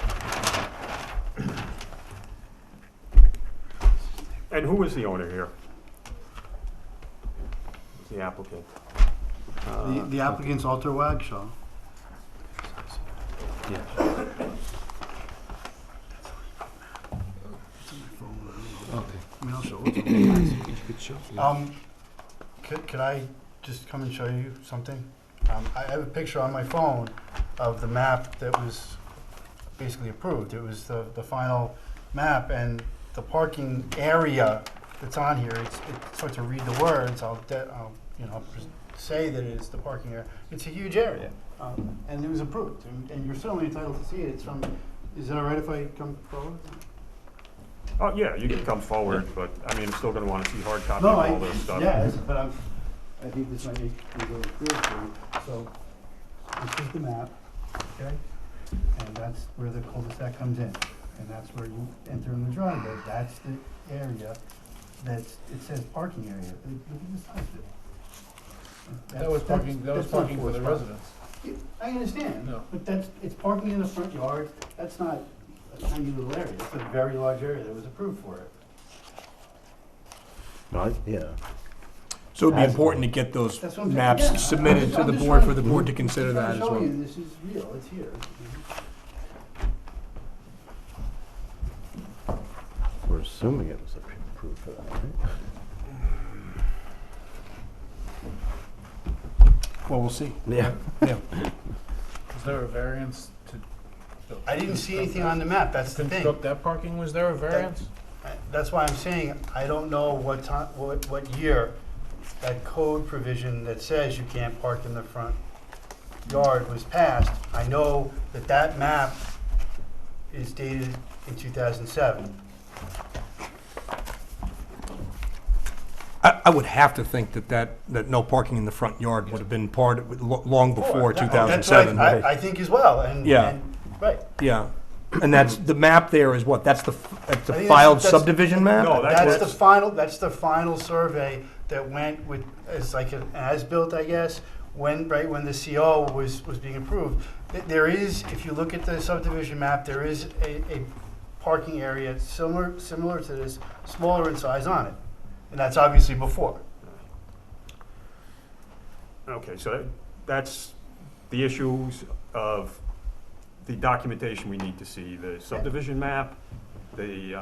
And who is the owner here? Who's the applicant? The applicant's Alter Wagshaw. I mean, I'll show it. Could I just come and show you something? I have a picture on my phone of the map that was basically approved. It was the final map, and the parking area that's on here, it starts to read the words, I'll say that it's the parking area. It's a huge area, and it was approved, and you're certainly entitled to see it. It's from, is it all right if I come forward? Oh, yeah, you can come forward, but, I mean, I'm still gonna wanna see hard copy No, of all this stuff. yes, but I think this might make me go through it for you. So, this is the map, okay? And that's where the cul-de-sac comes in, and that's where you enter in the driveway. That's the area it says parking area. Look at the size of it. That was parking for the residents. I understand, No. but it's parking in the front yard. That's not a tiny little area. It's a very large area that was approved for it. No, yeah. So it'd be important to get those That's what I'm saying. Yeah, maps submitted to I'm the just board trying- for the board to consider that as I'm well. showing you this is real. It's here. We're assuming it was approved for that, right? Well, we'll see. Yeah. Yeah. Was there a variance to? I didn't see anything on the map. That's the thing. Construct that parking, was there a variance? That's why I'm saying, I don't know what time, what year that code provision that says you can't park in the front yard was passed. I know that that map is dated in 2007. I would have to think that no parking in the front yard would have been long before That's 2007. what I think as well, and, Yeah. and, right. Yeah, and that's, the map there is what, that's the think filed that's- subdivision map? No, That's the final survey that went with, as like an as-built, I guess, when the CO was being approved. There is, if you look at the subdivision map, there is a parking area similar to this, smaller in size on it. And that's obviously before. Okay, so that's the issues of the documentation we need to see, the subdivision map, the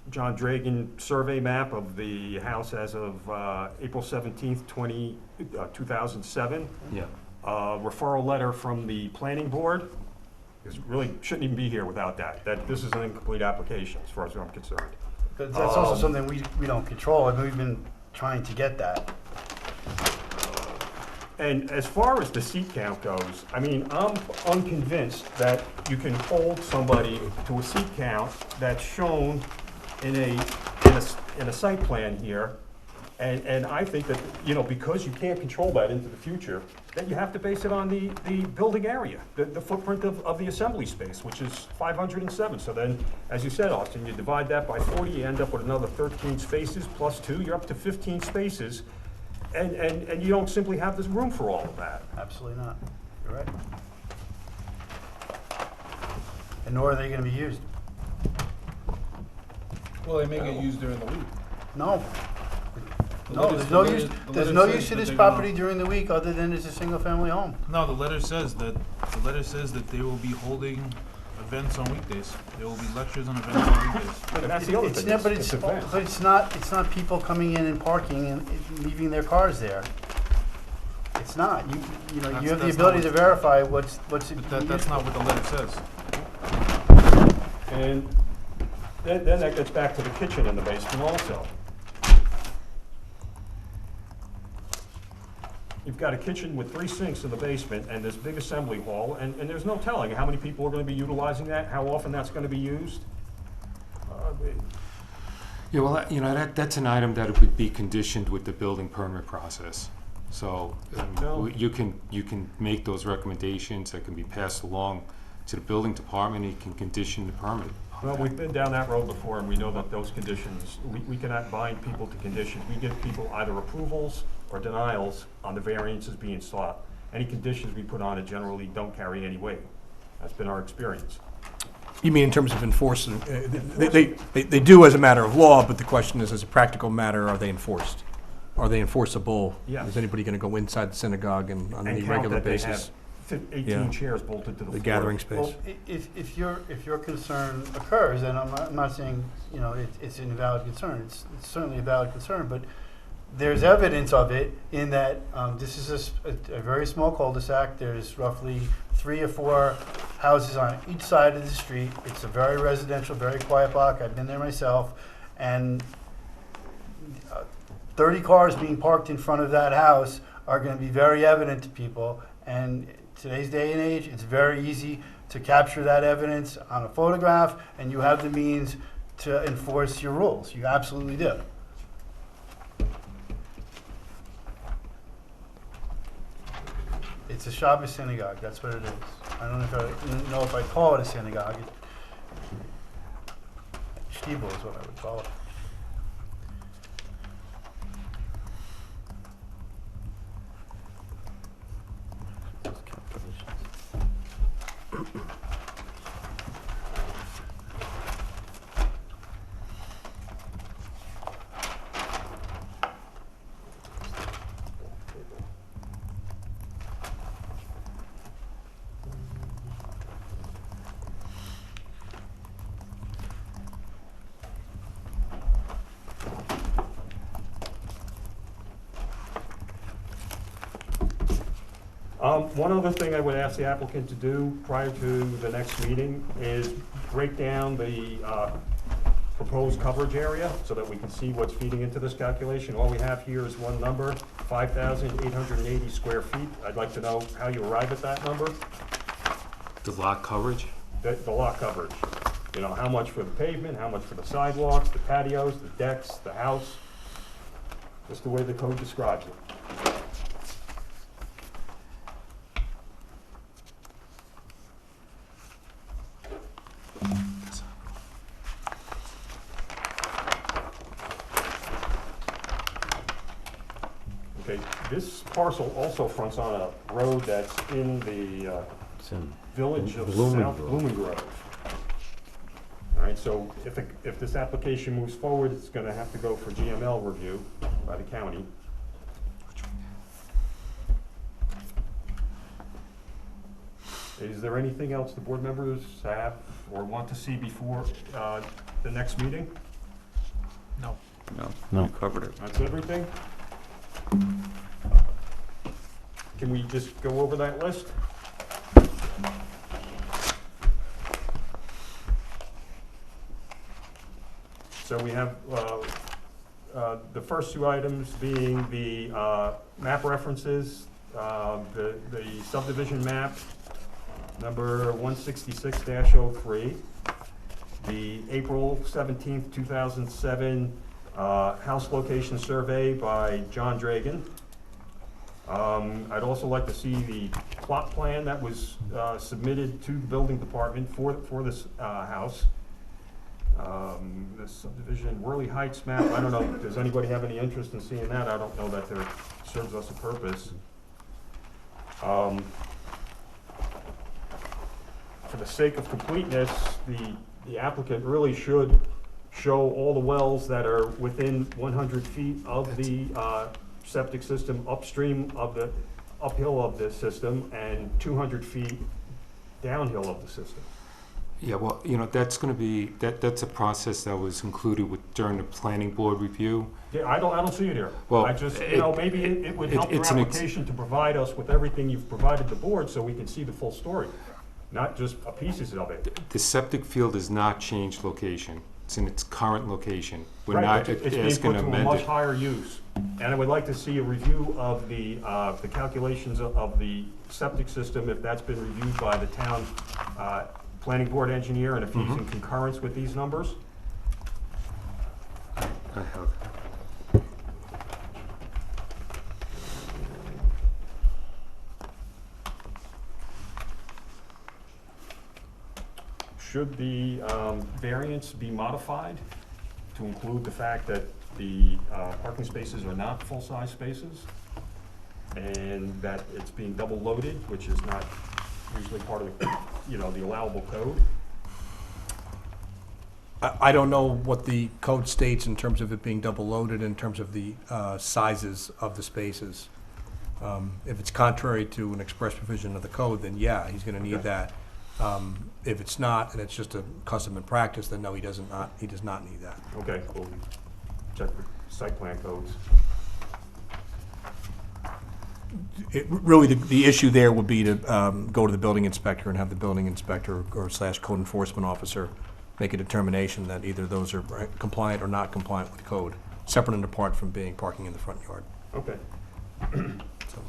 John Dragan survey map of the house as of April 17th, 2007. Yeah. Referral letter from the planning board. This really shouldn't even be here without that. This is an incomplete application as far as I'm concerned. But that's also something we don't control, and we've been trying to get that. And as far as the seat count goes, I mean, I'm unconvinced that you can hold somebody to a seat count that's shown in a site plan here. And I think that, because you can't control that into the future, that you have to base it on the building area, the footprint of the assembly space, which is 507. So then, as you said, Austin, you divide that by 40, you end up with another 13 spaces plus 2, you're up to 15 spaces. And you don't simply have this room for all of that. Absolutely not. You're right. And nor are they gonna be used. Well, they may get used during the week. No. The No, letter- there's the no letter- use, the there's letter no says use to that this they're property gonna- during the week other than as a single-family home. No, the letter says that they will be holding events on weekdays. There will be lectures and events on weekdays. And that's the other It's thing, not- but it's events. But it's not people coming in and parking and leaving their cars there. It's not. You know, you have the That's ability not to what- verify what's. But that's not what the letter says. And then that gets back to the kitchen in the basement also. You've got a kitchen with 3 sinks in the basement and this big assembly hall, and there's no telling how many people are gonna be utilizing that, how often that's gonna be used. Yeah, well, that's an item that would be conditioned with the building permit process. So No. you can make those recommendations that can be passed along to the building department, and you can condition the permit. Well, we've been down that road before, and we know that those conditions, we cannot bind people to conditions. We give people either approvals or denials on the variances being sought. Any conditions we put on it generally don't carry any weight. That's been our experience. You mean in terms of enforcing, they do as a matter of law, but the question is, as a practical matter, are they enforced? Are they enforceable? Yes. Is anybody going to go inside the synagogue and on any And count regular that they basis? have 18 Yeah. chairs bolted to the floor. The gathering space? Well, if your concern occurs, and I'm not saying, it's an invalid concern, it's certainly a valid concern, but there's evidence of it in that this is a very small cul-de-sac. There's roughly 3 or 4 houses on each side of the street. It's a very residential, very quiet block. I've been there myself. And 30 cars being parked in front of that house are going to be very evident to people. And today's day and age, it's very easy to capture that evidence on a photograph, and you have the means to enforce your rules. You absolutely do. It's a Shabbos synagogue, that's what it is. I don't know if I call it a synagogue. Shtibel is what I would call it. One other thing I would ask the applicant to do prior to the next meeting is break down the proposed coverage area so that we can see what's feeding into this calculation. All we have here is one number, 5,880 square feet. I'd like to know how you arrive at that number. The lot coverage? The lot coverage. You know, how much for the pavement, how much for the sidewalks, the patios, the decks, the house. Just the way the code describes it. Okay, this parcel also fronts on a road that's in the village of South Blumengrove. All right, so if this application moves forward, it's going to have to go for GML review by the county. Is there anything else the board members have or want to see before the next meeting? No. No. You covered it. That's everything? Can we just go over that list? So we have the first two items being the map references, the subdivision map, number 166-03, the April 17th, 2007 house location survey by John Dragan. I'd also like to see the plot plan that was submitted to the building department for this house. The subdivision Worley Heights map, I don't know, does anybody have any interest in seeing that? I don't know that it serves us a purpose. For the sake of completeness, the applicant really should show all the wells that are within 100 feet of the septic system uphill of the system and 200 feet downhill of the system. Yeah, well, you know, that's going to be, that's a process that was included during the planning board review. Yeah, I don't see it here. Well, I just, you know, maybe it would help your it's an application to provide us with everything you've provided the board so we can see the full story, not just pieces of it. The septic field has not changed location. It's in its current location. We're Right, not but it's being asking put to to a amend much it. higher use. And I would like to see a review of the calculations of the septic system, if that's been reviewed by the town planning board engineer, and if he's in concurrence with these numbers. I have. Should the variance be modified to include the fact that the parking spaces are not full-size spaces, and that it's being double loaded, which is not usually part of the, you know, the allowable code? I don't know what the code states in terms of it being double loaded, in terms of the sizes of the spaces. If it's contrary to an express provision of the code, then yeah, he's gonna need Okay. that. If it's not, and it's just a custom and practice, then no, he does not need that. Okay, we'll check the site plan codes. Really, the issue there would be to go to the building inspector and have the building inspector or / code enforcement officer make a determination that either those are compliant or not compliant with code. separate and apart from being parking in the front yard. Okay. So,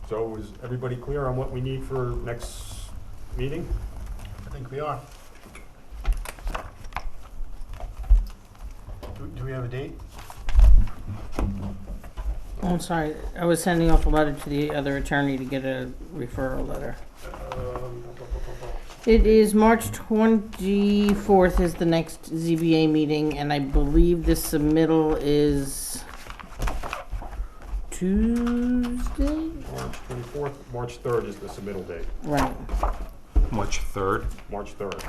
So is everybody clear on what we need for next meeting? I think we are. Do we have a date? I'm sorry, I was sending off a letter to the other attorney to get a referral letter. It is March 24th is the next ZBA meeting, and I believe the submittal is Tuesday? March 24th, March 3rd is the submittal date. Right. March 3rd. March 3rd.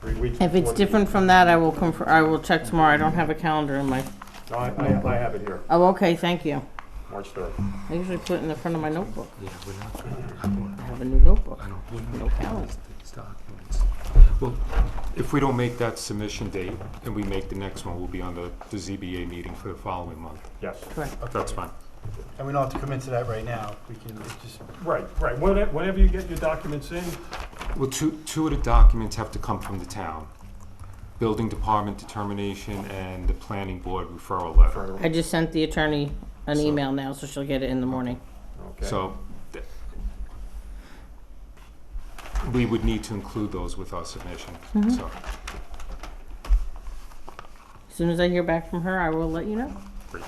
3 weeks. If it's before the different meeting. from that, I will I will check tomorrow. I don't have a calendar in my, No, I have it here, oh, okay, thank you. March 3rd. I usually put it in the front of my notebook. Yeah, we're not. I have a new notebook. I don't. No calendar. These documents. Well, if we don't make that submission date and we make the next one, we'll be on the ZBA meeting for the following month. Yes. Correct. That's fine. And we don't have to commit to that right now. We can just, Right. Whenever you get your documents in, Well, two of the documents have to come from the town. Building department determination and the planning board referral letter. I just sent the attorney an So- email now, so she'll get it in the morning. okay. So we would need to include those with our submission, Mhm. so. As soon as I hear back from her, I will let you know. Great.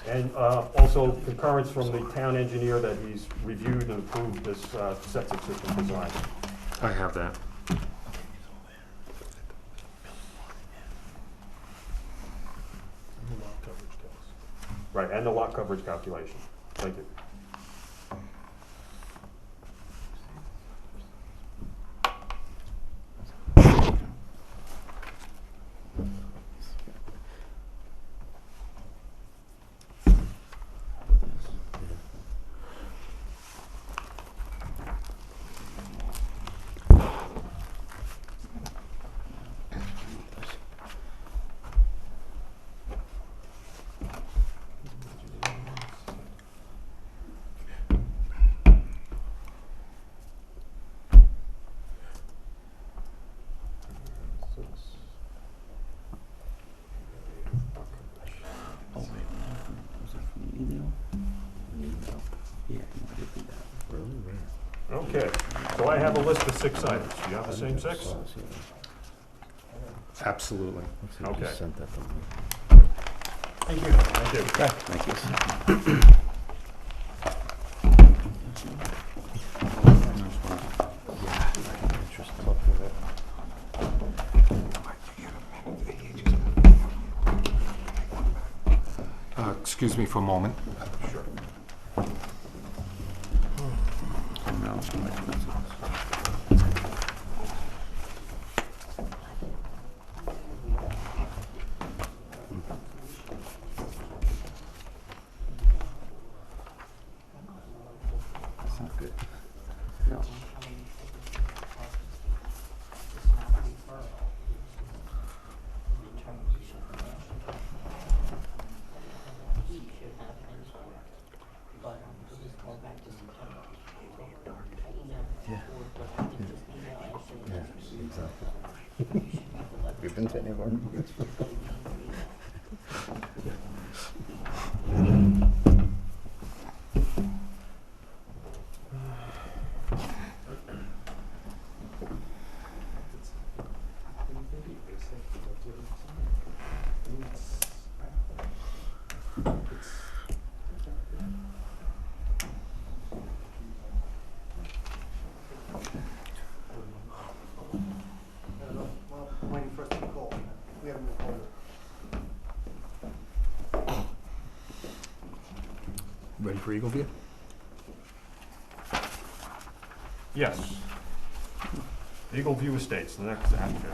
And also concurrence from the town engineer that he's reviewed and approved this septic system design. I have that. Right, and the lot coverage calculation. Thank you. Oh, wait, was that from the email? Yeah, you did do that. Really? Okay, so I have a list of 6 items. Do you have the same 6? Absolutely. Okay. Sent that to me. thank you. Thank you. Thank you. Excuse me for a moment. Sure. That's not good. No. Yeah, exactly. We've been to any of our meetings. Waiting for us to call. We haven't been called. ready for Eagle View? Yes. Eagle View Estates, the next applicant.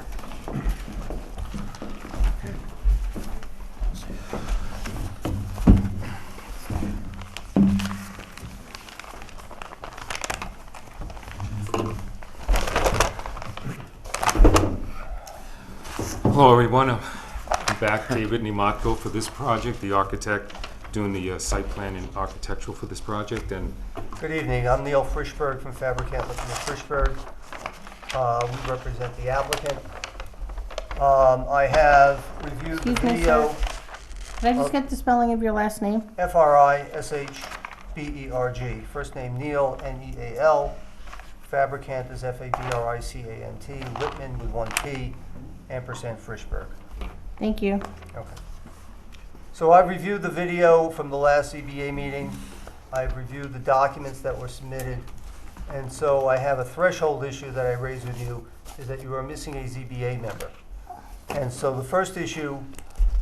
Hello, everyone. I'm back, David Nimatko, for this project, the architect doing the site plan and architectural for this project. And Good evening, I'm Neil Frischberg from Fabricant Lipton and Frischberg. We represent the applicant. I have reviewed the Excuse me, video. sir. Can I just get the spelling of your last name? Frishberg, first name Neil, Neal. Fabricant is Fabricant, Lippman with one P, ampersand Frischberg. Thank you. Okay. So I've reviewed the video from the last ZBA meeting. I've reviewed the documents that were submitted. And so I have a threshold issue that I raised with you, is that you are missing a ZBA member. And so the first issue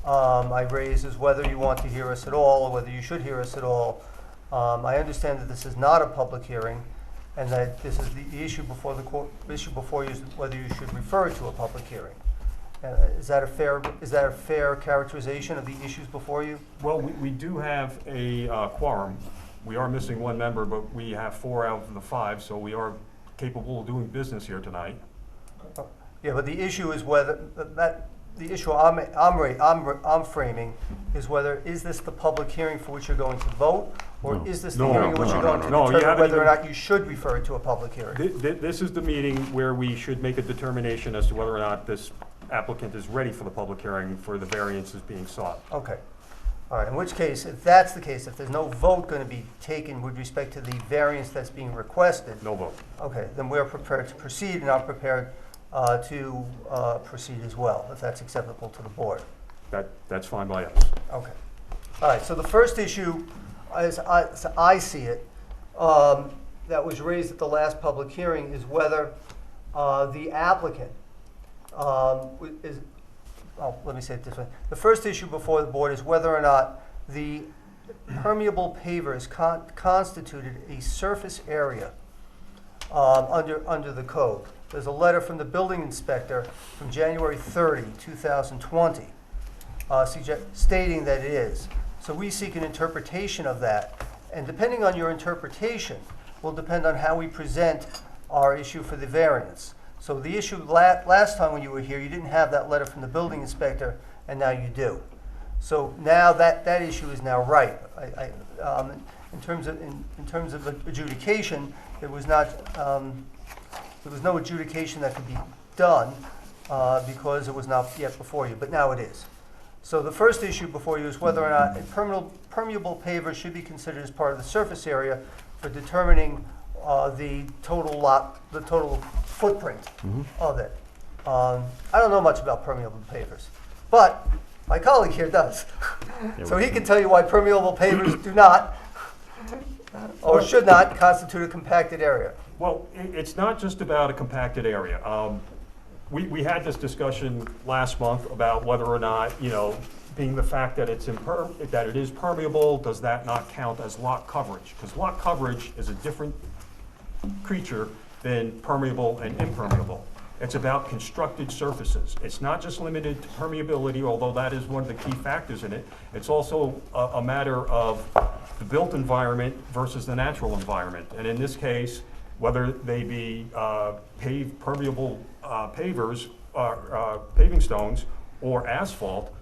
I raised is whether you want to hear us at all, or whether you should hear us at all. I understand that this is not a public hearing, and that this is the issue before the court, issue before you is whether you should refer it to a public hearing. Is that a fair characterization of the issues before you? Well, we do have a quorum. We are missing one member, but we have 4 out of the 5, so we are capable of doing business here tonight. Yeah, but the issue is whether, the issue I'm framing is whether, is this the public hearing for which you're going to vote? Or is this the hearing in which you're going to No, you determine haven't whether or even- not you should refer it to a public hearing? This is the meeting where we should make a determination as to whether or not this applicant is ready for the public hearing for the variances being sought. Okay. All right, in which case, if that's the case, if there's no vote going to be taken with respect to the variance that's being requested, No vote. okay, then we're prepared to proceed, and I'm prepared to proceed as well, if that's acceptable to the board. That's fine by us. Okay. All right, so the first issue, as I see it, that was raised at the last public hearing is whether the applicant is, oh, let me say it this way. The first issue before the board is whether or not the permeable pavers constituted a surface area under the code. There's a letter from the building inspector from January 30, 2020, stating that it is. So we seek an interpretation of that, and depending on your interpretation will depend on how we present our issue for the variance. So the issue last time when you were here, you didn't have that letter from the building inspector, and now you do. So now that issue is now right. In terms of adjudication, there was no adjudication that could be done because it was not yet before you, but now it is. So the first issue before you is whether or not permeable pavers should be considered as part of the surface area for determining the total footprint of it. I don't know much about permeable pavers, but my colleague here does. So he can tell you why permeable pavers do not or should not constitute a compacted area. Well, it's not just about a compacted area. We had this discussion last month about whether or not, being the fact that that it is permeable, does that not count as lot coverage? Because lot coverage is a different creature than permeable and impermeable. It's about constructed surfaces. It's not just limited to permeability, although that is one of the key factors in it. It's also a matter of the built environment versus the natural environment. And in this case, whether they be permeable pavers, paving stones, or asphalt,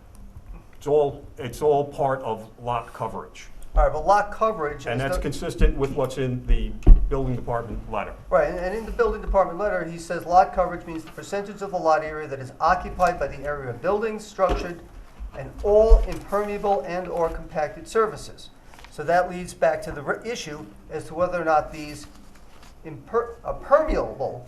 it's all part of lot coverage. All right, but lot coverage. And that's consistent with what's in the building department letter. Right, and in the building department letter, he says lot coverage means the percentage of the lot area that is occupied by the area of buildings, structured, and all impermeable and/or compacted surfaces. So that leads back to the issue as to whether or not these permeable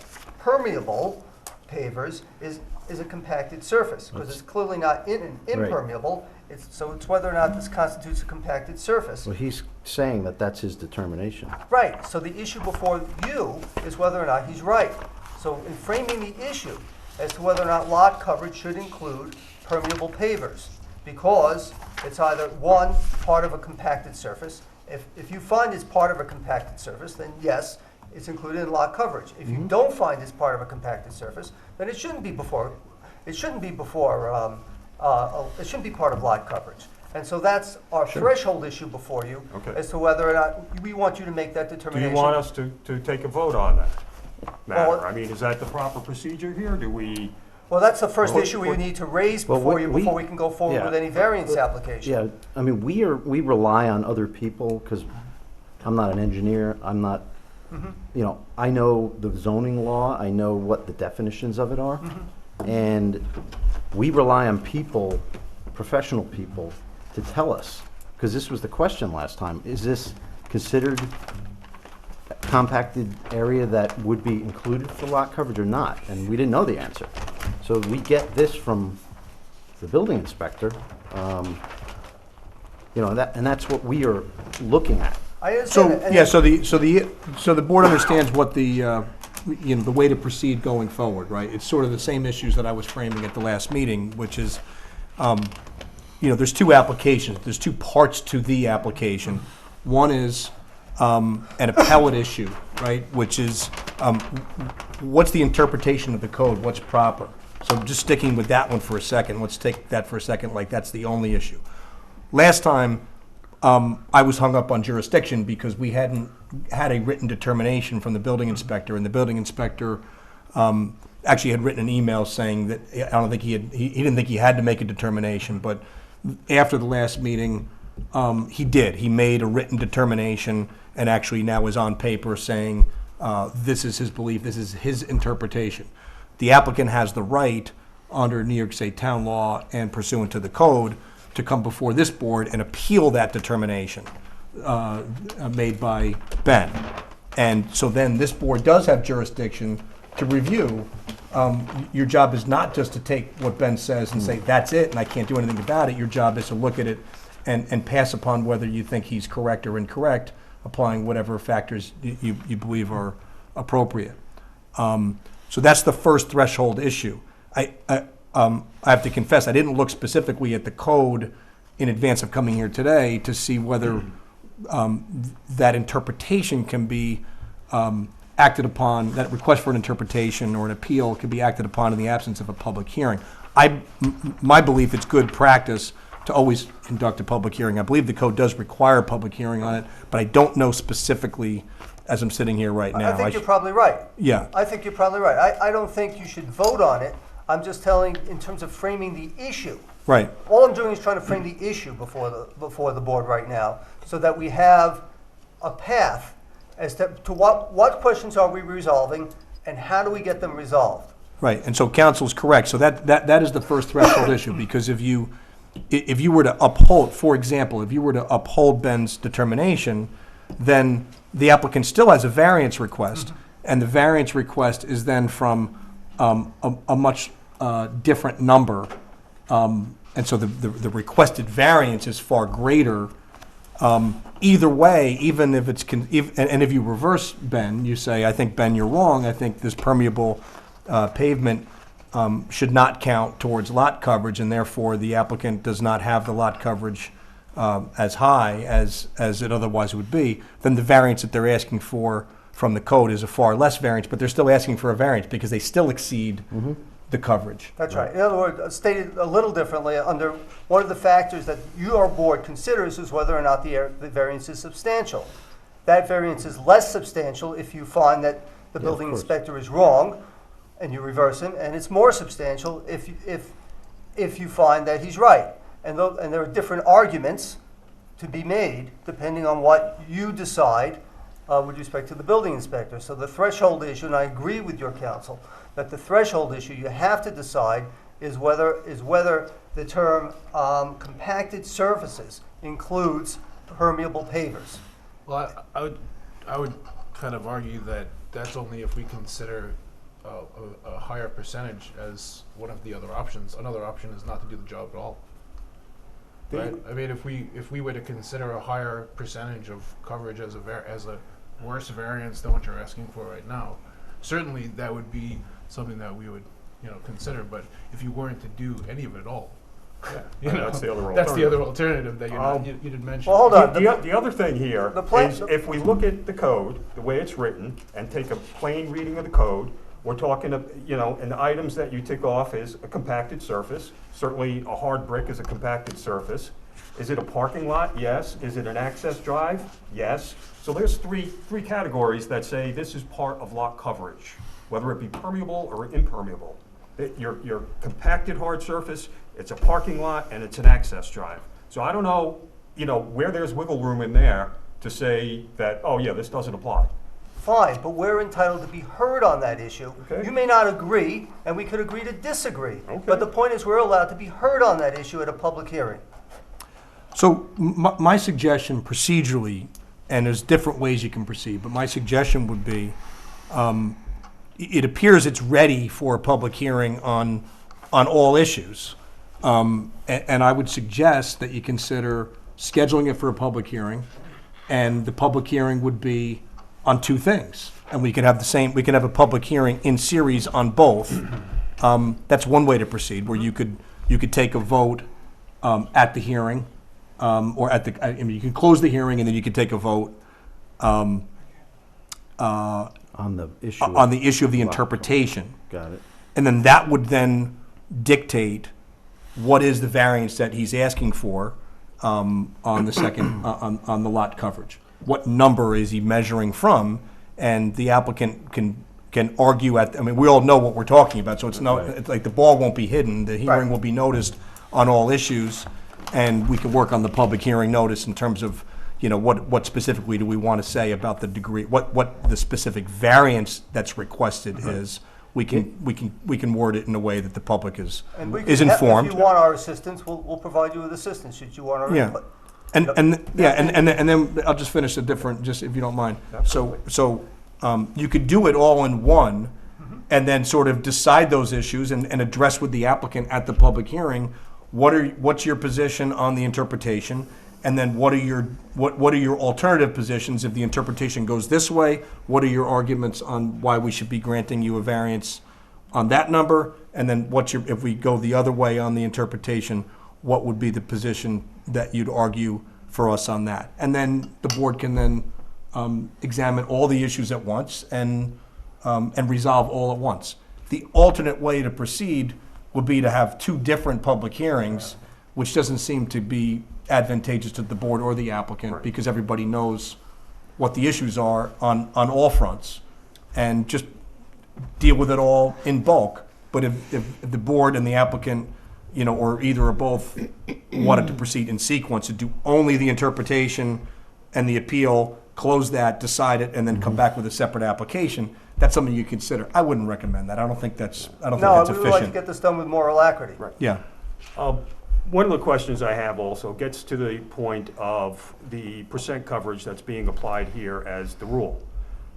pavers is a compacted surface, because it's clearly not impermeable. So it's whether or not this constitutes a compacted surface. Well, he's saying that that's his determination. Right, so the issue before you is whether or not he's right. So in framing the issue as to whether or not lot coverage should include permeable pavers, because it's either one, part of a compacted surface. If you find it's part of a compacted surface, then yes, it's included in lot coverage. If you don't find it's part of a compacted surface, then it shouldn't be before, it shouldn't be part of lot coverage. And so that's our threshold issue before you, Okay. as to whether or not we want you to make that Do determination. you want us to take a vote on that matter? Well- I mean, is that the proper procedure here? Do we, Well, that's the first Well, issue we need to raise Well, before we- before we can go forward yeah. with any variance application. Yeah, I mean, we rely on other people, because I'm not an engineer, I'm not, you know, I know the zoning law, I know what the definitions of it are, and we rely on people, professional people, to tell us, because this was the question last time, is this considered a compacted area that would be included for lot coverage or not? And we didn't know the answer. So we get this from the building inspector, you know, and that's what we are looking at. I understand So, that, and yeah, then- so the board understands what the, you know, the way to proceed going forward, right? It's sort of the same issues that I was framing at the last meeting, which is, you know, there's two applications, there's two parts to the application. One is an appellate issue, right, which is, what's the interpretation of the code, what's proper? So just sticking with that one for a second, let's take that for a second, like that's the only issue. Last time, I was hung up on jurisdiction because we hadn't had a written determination from the building inspector, and the building inspector actually had written an email saying that, I don't think he didn't think he had to make a determination, but after the last meeting, he did. He made a written determination and actually now is on paper saying, this is his belief, this is his interpretation. The applicant has the right, under New York State town law and pursuant to the code, to come before this board and appeal that determination made by Ben. And so then this board does have jurisdiction to review. Your job is not just to take what Ben says and say, that's it, and I can't do anything about it. Your job is to look at it and pass upon whether you think he's correct or incorrect, applying whatever factors you believe are appropriate. So that's the first threshold issue. I have to confess, I didn't look specifically at the code in advance of coming here today to see whether that interpretation can be acted upon, that request for an interpretation or an appeal can be acted upon in the absence of a public hearing. My belief, it's good practice to always conduct a public hearing. I believe the code does require a public hearing on it, but I don't know specifically as I'm sitting here right now. I think you're probably right. Yeah. I think you're probably right. I don't think you should vote on it. I'm just telling, in terms of framing the issue. Right. All I'm doing is trying to frame the issue before the board right now, so that we have a path as to what questions are we resolving, and how do we get them resolved. Right, and so council's correct. So that is the first threshold issue, because if you were to uphold, for example, if you were to uphold Ben's determination, then the applicant still has a variance request, and the variance request is then from a much different number, and so the requested variance is far greater. Either way, even if it's, and if you reverse Ben, you say, I think, Ben, you're wrong, I think this permeable pavement should not count towards lot coverage, and therefore the applicant does not have the lot coverage as high as it otherwise would be, then the variance that they're asking for from the code is a far less variance, but they're still asking for a variance because they still exceed the coverage. That's right. In other words, stated a little differently, under one of the factors that your board considers is whether or not the variance is substantial. That variance is less substantial if you find that the building inspector is wrong and you reverse him, and it's more substantial if you find that he's right. And there are different arguments to be made depending on what you decide with respect to the building inspector. So the threshold issue, and I agree with your counsel, that the threshold issue you have to decide is whether the term compacted surfaces includes permeable pavers. Well, I would kind of argue that that's only if we consider a higher percentage as one of the other options. Another option is not to do the job at all. Right? I mean, if we were to consider a higher percentage of coverage as a worse variance than what you're asking for right now, certainly that would be something that we would consider. But if you weren't to do any of it at all, You know, That's the other That's the alternative. other alternative that you didn't mention. Well, hold on. The other thing here The plan- is if we look at the code, the way it's written, and take a plain reading of the code, we're talking, and the items that you tick off is a compacted surface. Certainly, a hard brick is a compacted surface. Is it a parking lot? Yes. Is it an access drive? Yes. So there's three categories that say this is part of lot coverage, whether it be permeable or impermeable. Your compacted hard surface, it's a parking lot, and it's an access drive. So I don't know, where there's wiggle room in there to say that, oh yeah, this doesn't apply. Fine, but we're entitled to be heard on that issue. Okay. You may not agree, and we could agree to disagree. Okay. But the point is, we're allowed to be heard on that issue at a public hearing. So my suggestion procedurally, and there's different ways you can proceed, but my suggestion would be, it appears it's ready for a public hearing on all issues. And I would suggest that you consider scheduling it for a public hearing, and the public hearing would be on two things. And we could have a public hearing in series on both. That's one way to proceed, where you could take a vote at the hearing, or you can close the hearing and then you could take a vote On the issue. on the issue of the Wow. interpretation. Got it. And then that would then dictate what is the variance that he's asking for on the second, on the lot coverage. What number is he measuring from? And the applicant can argue we all know what we're talking about, so it's like the ball won't be hidden. The hearing will be noticed on all issues, and we can work on the public hearing notice in terms of, what specifically do we want to say about the degree, what the specific variance that's requested is. We can word it in a way that the public is And we informed. If you want our assistance, we'll provide you with assistance, should you want our Yeah. input. And then I'll just finish a different, just if you don't mind. So you could do it all in one, and then sort of decide those issues and address with the applicant at the public hearing, what's your position on the interpretation? And then what are your alternative positions if the interpretation goes this way? What are your arguments on why we should be granting you a variance on that number? And then if we go the other way on the interpretation, what would be the position that you'd argue for us on that? And then the board can then examine all the issues at once and resolve all at once. The alternate way to proceed would be to have two different public hearings, which doesn't seem to be advantageous to the board or the applicant, because everybody knows what the issues are on all fronts, and just deal with it all in bulk. But if the board and the applicant, or either or both wanted to proceed in sequence, to do only the interpretation and the appeal, close that, decide it, and then come back with a separate application, that's something you consider. I wouldn't recommend that. I don't think that's No, we efficient. would like to get this done with more alacrity. Yeah. One of the questions I have also gets to the point of the percent coverage that's being applied here as the rule.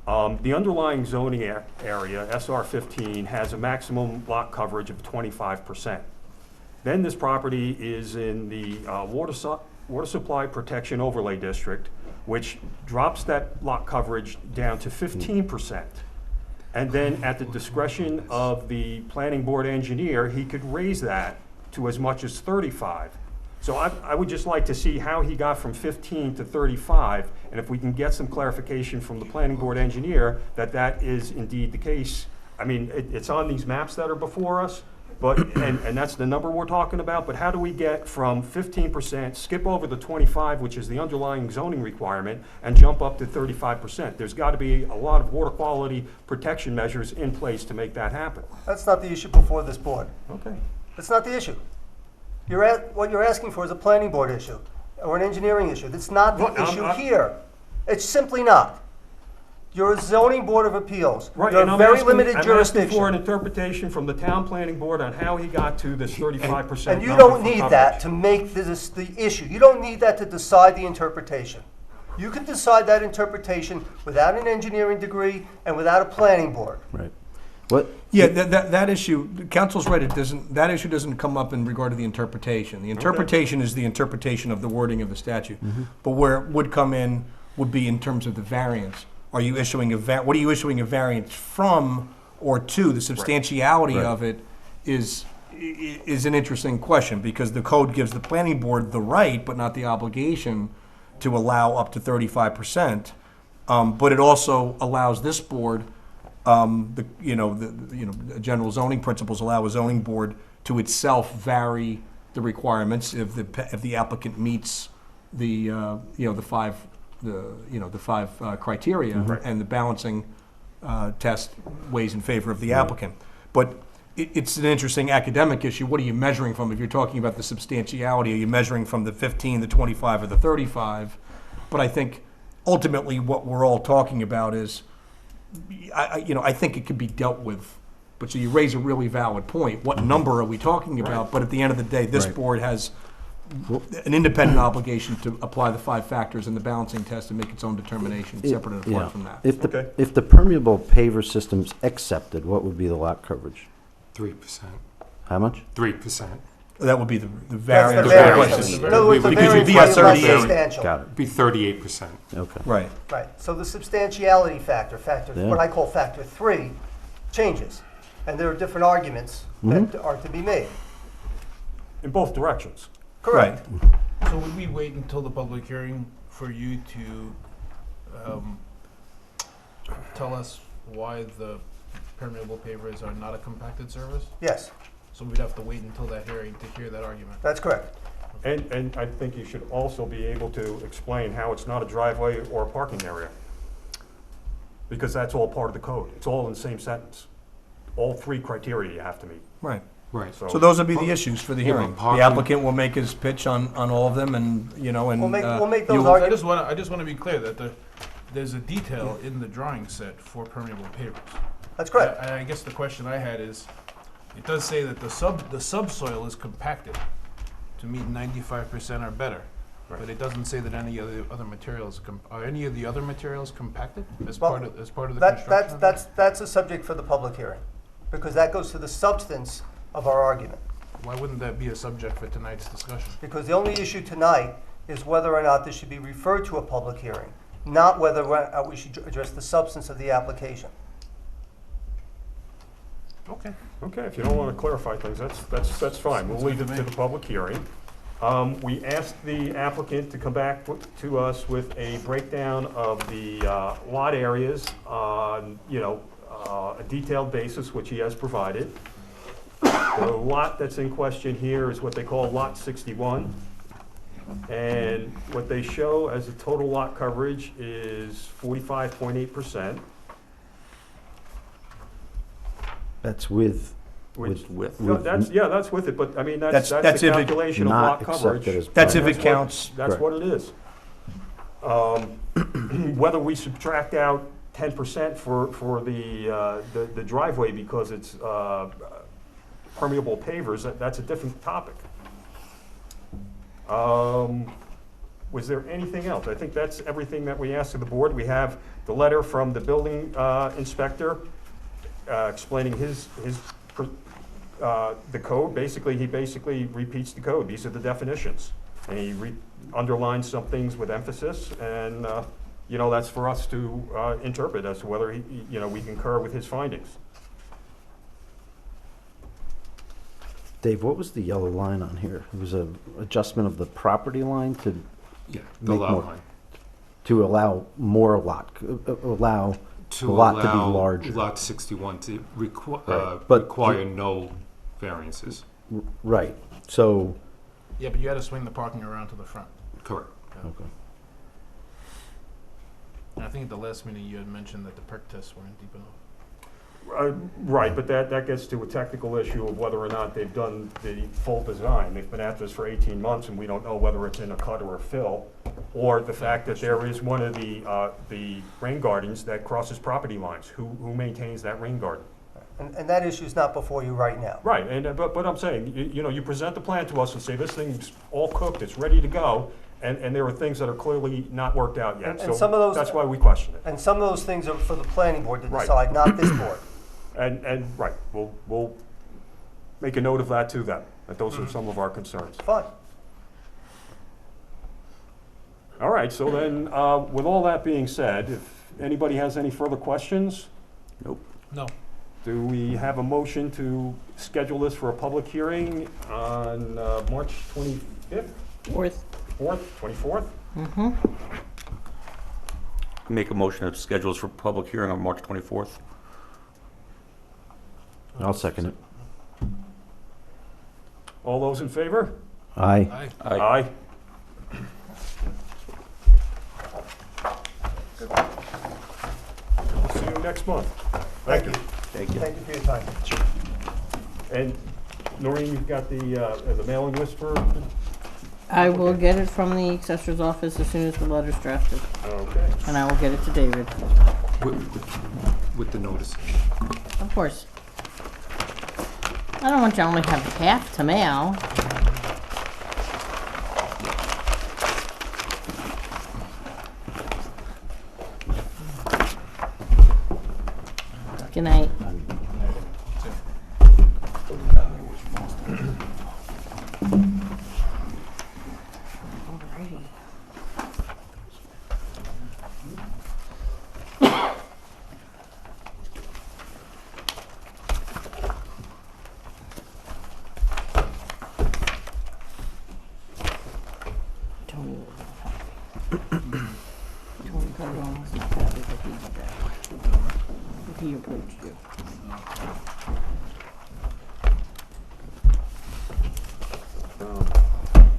The underlying zoning area, SR 15, has a maximum lot coverage of 25%. Then this property is in the Water Supply Protection Overlay District, which drops that lot coverage down to 15%. And then at the discretion of the planning board engineer, he could raise that to as much as 35. So I would just like to see how he got from 15 to 35, and if we can get some clarification from the planning board engineer that that is indeed the case. I mean, it's on these maps that are before us, but, and that's the number we're talking about, but how do we get from 15%, skip over the 25, which is the underlying zoning requirement, and jump up to 35%? There's got to be a lot of water quality protection measures in place to make that happen. That's not the issue before this board. Okay. That's not the issue. What you're asking for is a planning board issue or an engineering issue. That's not the Look, issue here. It's simply not. You're a zoning board of appeals. Right, You're and a I'm very asking- limited I'm asking for an jurisdiction. interpretation from the town planning board on how he got to this 35% And you number don't for need coverage. that to make this the issue. You don't need that to decide the interpretation. You can decide that interpretation without an engineering degree and without a planning board. Right. What? Yeah, that issue, council's right, that issue doesn't come up in regard to the interpretation. The interpretation is the interpretation of the wording of the statute. But where it would come in would be in terms of the variance. Are you issuing what are you issuing a variance from or to? The substantiality Right. of it is is an interesting question, because the code gives the planning board the right, but not the obligation, to allow up to 35%. But it also allows this board, the general zoning principles allow a zoning board to itself vary the requirements if the applicant meets the five criteria, and the balancing test weighs in favor of the applicant. But it's an interesting academic issue. What are you measuring from? If you're talking about the substantiality, are you measuring from the 15, the 25, or the 35? But I think ultimately what we're all talking about is, I think it could be dealt with. But so you raise a really valid point. What number are we talking about? But at the end of the day, this board has an independent obligation to apply the 5 factors in the balancing test and make its own determination, separate and apart from that. If the permeable paver system's accepted, what would be the lot coverage? 3%. How much? 3%. That would be the That's variance. the variance. In other words, the Because you'd variance be at is less 38. substantial. Got it. Be 38%. Okay. Right. Right, so the substantiality factor, Yeah. what I call factor 3, changes. And there are different arguments that are to be made. In both directions. Correct. So would we wait until the public hearing for you to tell us why the permeable pavers are not a compacted surface? Yes, So we'd have to wait until that hearing to hear that argument. that's correct. And I think you should also be able to explain how it's not a driveway or a parking area. Because that's all part of the code. It's all in the same sentence. All 3 criteria you have to meet. Right. Right. So those would be the issues for the Yeah, but hearing. The parking- applicant will make his pitch on all of them, and, and. We'll make those you'll- arguments. I just want to be clear that there's a detail in the drawing set for permeable pavers. That's correct. I guess the question I had is, it does say that the subsoil is compacted to meet 95% or better, but it doesn't say that any of the other materials are any of the other materials compacted as Well, part of the That's construction. that's a subject for the public hearing, because that goes to the substance of our argument. Why wouldn't that be a subject for tonight's discussion? Because the only issue tonight is whether or not this should be referred to a public hearing, not whether we should address the substance of the application. Okay. Okay, if you don't want to clarify things, that's fine. We'll leave it to the public hearing. We asked the applicant to come back to us with a breakdown of the lot areas on, a detailed basis, which he has provided. The lot that's in question here is what they call Lot 61. And what they show as a total lot coverage is 45.8%. That's with No, that's with it, but I mean, that's That's the if it calculation of not lot coverage. accepted as. That's if permanent. it counts. That's Correct. what it is. Whether we subtract out 10% for the driveway because it's permeable pavers, that's a different topic. Was there anything else? I think that's everything that we asked of the board. We have the letter from the building inspector explaining the code. He basically repeats the code. These are the definitions. And he underlines some things with emphasis, and, that's for us to interpret as to whether we concur with his findings. Dave, what was the yellow line on here? It was a adjustment of the property line to Yeah, the Make lot more- line. to allow more lot, allow To the lot to be allow larger. Lot 61 to Right, but- require no variances. Right. So, Yeah, but you had to swing the parking around to the front. Correct. okay. And I think at the last meeting you had mentioned that the perk tests weren't deep enough. Right, but that gets to a technical issue of whether or not they've done the full design. They've been at this for 18 months, and we don't know whether it's in a cut or a fill, or the fact that there is one of the rain gardens that crosses property lines. Who maintains that rain garden? And that issue is not before you right now. Right, but I'm saying, you present the plan to us and say, this thing's all cooked, it's ready to go, and there are things that are clearly not worked out yet. And some of those- That's why we question it. And some of those things are for the planning board to Right. decide, not this board. And, right, we'll make a note of that too then, that those are some of our concerns. Fine. All right, so then, with all that being said, if anybody has any further questions? No. Do we have a motion to schedule this for a public hearing on March 25th, Fourth. 4th, 24th? Mm-hmm. Make a motion to schedule this for public hearing on March 24th. I'll second it. All those in favor? Aye. Aye. See you next month. Thank you. Thank you. Thank you for your time. And Noreen, you've got the mailing list for? I will get it from the assessor's office as soon as the letter's drafted, Okay. and I will get it to David. With the notice. Of course. I don't want you to only have half to mail. Good night. Alrighty. Tony was not happy. Tony Cardone was not happy that he did that. He approached you.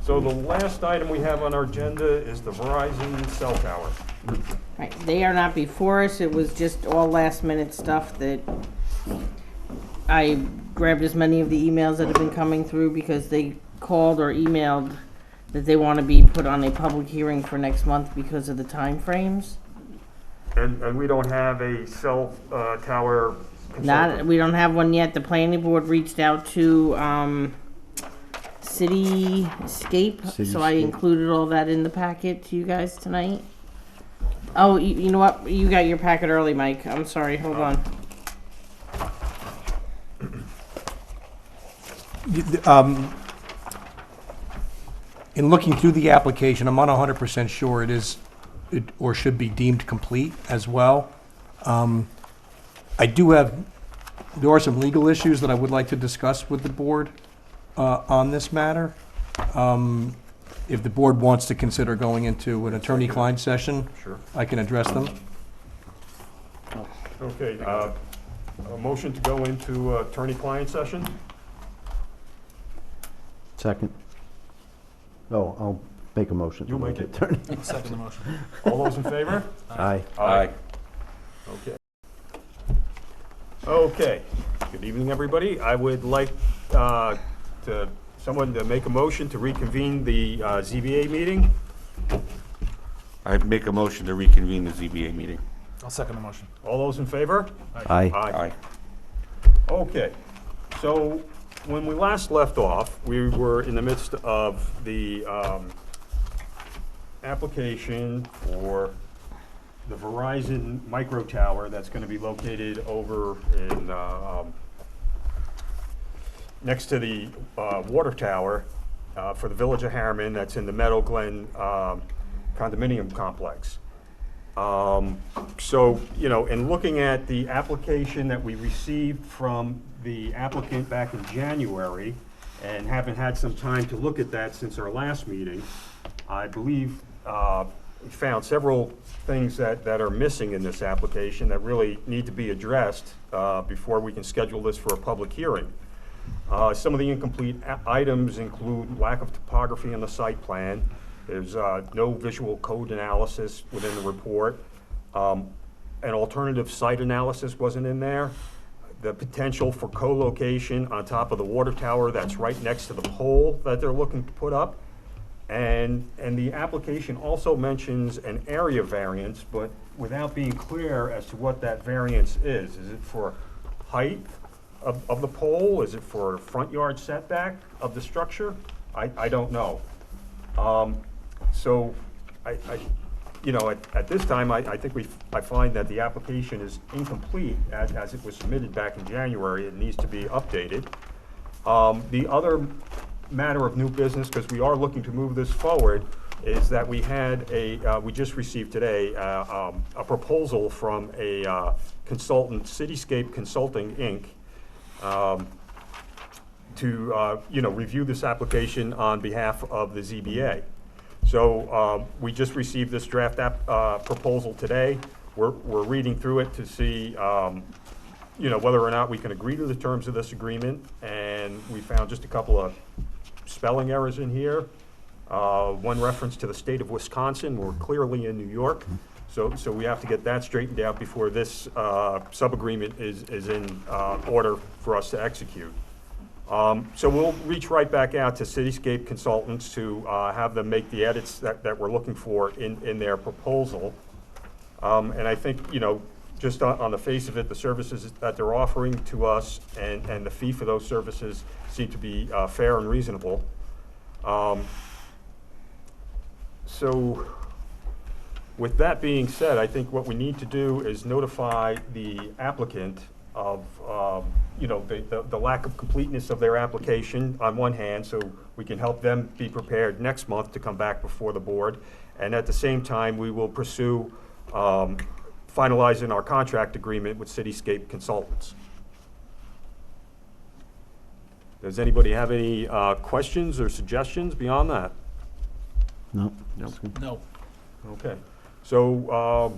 So the last item we have on our agenda is the Verizon cell tower. Right, they are not before us, it was just all last minute stuff that I grabbed as many of the emails that have been coming through because they called or emailed that they want to be put on a public hearing for next month because of the time frames. And we don't have a cell tower consultant. We don't have one yet. The planning board reached out to Cityscape, so I Cityscape. included all that in the packet to you guys tonight. Oh, you know what? You got your packet early, Mike. I'm sorry. Hold on. In looking through the application, I'm not 100% sure it or should be deemed complete as well. There are some legal issues that I would like to discuss with the board on this matter. If the board wants to consider going into an attorney-client session, Sure. I can address them. Okay, a motion to go into attorney-client session? Second. Oh, I'll make a motion. to You go make into it. attorney. Second the motion. All those in favor? Aye. Aye. Okay. Okay, good evening, everybody. I would like someone to make a motion to reconvene the ZBA meeting. I make a motion to reconvene the ZBA meeting. I'll second the motion. All those in favor? Aye. Aye. Okay, so when we last left off, we were in the midst of the application for the Verizon micro tower that's going to be located over in next to the water tower for the Village of Harriman that's in the Meadow Glen condominium complex. So, you know, in looking at the application that we received from the applicant back in January, and haven't had some time to look at that since our last meeting, I believe we found several things that are missing in this application that really need to be addressed before we can schedule this for a public hearing. Some of the incomplete items include lack of topography on the site plan. There's no visual code analysis within the report. An alternative site analysis wasn't in there. The potential for co-location on top of the water tower that's right next to the pole that they're looking to put up. And the application also mentions an area variance, but without being clear as to what that variance is. Is it for height of the pole? Is it for front yard setback of the structure? I don't know. So you know, at this time, I think I find that the application is incomplete as it was submitted back in January. It needs to be updated. The other matter of new business, because we are looking to move this forward, is that we had we just received today a proposal from a consultant, Cityscape Consulting, Inc., to review this application on behalf of the ZBA. So we just received this draft proposal today. We're reading through it to see whether or not we can agree to the terms of this agreement, and we found just a couple of spelling errors in here. One reference to the state of Wisconsin. We're clearly in New York, so we have to get that straightened out before this sub-agreement is in order for us to execute. So we'll reach right back out to Cityscape Consultants to have them make the edits that we're looking for in their proposal. And I think, just on the face of it, the services that they're offering to us and the fee for those services seem to be fair and reasonable. So with that being said, I think what we need to do is notify the applicant of the lack of completeness of their application on one hand, so we can help them be prepared next month to come back before the board. And at the same time, we will pursue finalizing our contract agreement with Cityscape Consultants. Does anybody have any questions or suggestions beyond that? No. No. Okay. So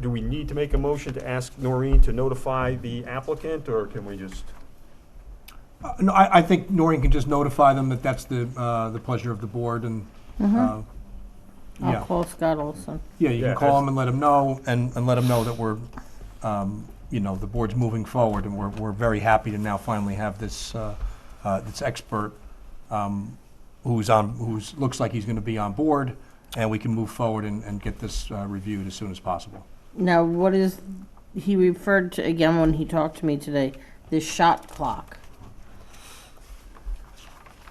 do we need to make a motion to ask Noreen to notify the applicant, or can we just? No, I think Noreen can just notify them that that's the pleasure of the board, and I'll call Scott Olson. yeah, you can call him and let him know, and let him know that we're, the board's moving forward, and we're very happy to now finally have this this expert who's looks like he's going to be on board, and we can move forward and get this reviewed as soon as possible. Now, he referred to, again, when he talked to me today, this shot clock.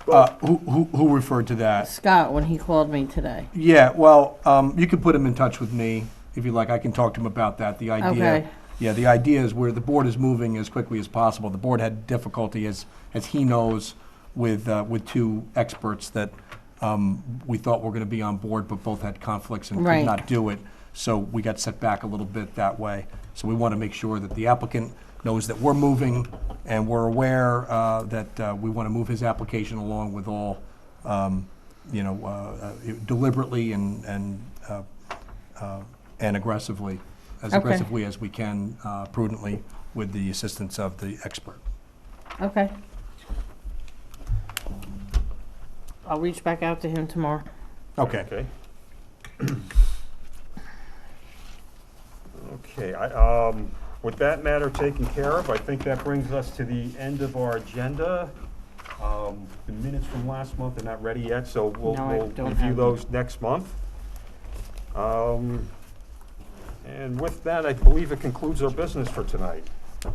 Who referred to that? Scott, when he called me today. Yeah, well, you can put him in touch with me if you like. I can talk to him about that. The idea, Okay. Yeah, the idea is where the board is moving as quickly as possible. The board had difficulty, as he knows, with two experts that we thought were going to be on board, but both had conflicts and Right. could not do it. So we got set back a little bit that way. So we want to make sure that the applicant knows that we're moving, and we're aware that we want to move his application along with all, deliberately and aggressively, as Okay. aggressively as we can, prudently, with the assistance of the expert. Okay. I'll reach back out to him tomorrow. Okay. Okay. Okay, with that matter taken care of, I think that brings us to the end of our agenda. The minutes from last month are not ready yet, so we'll No, I don't review have those next month. And with that, I believe it concludes our business for tonight. Does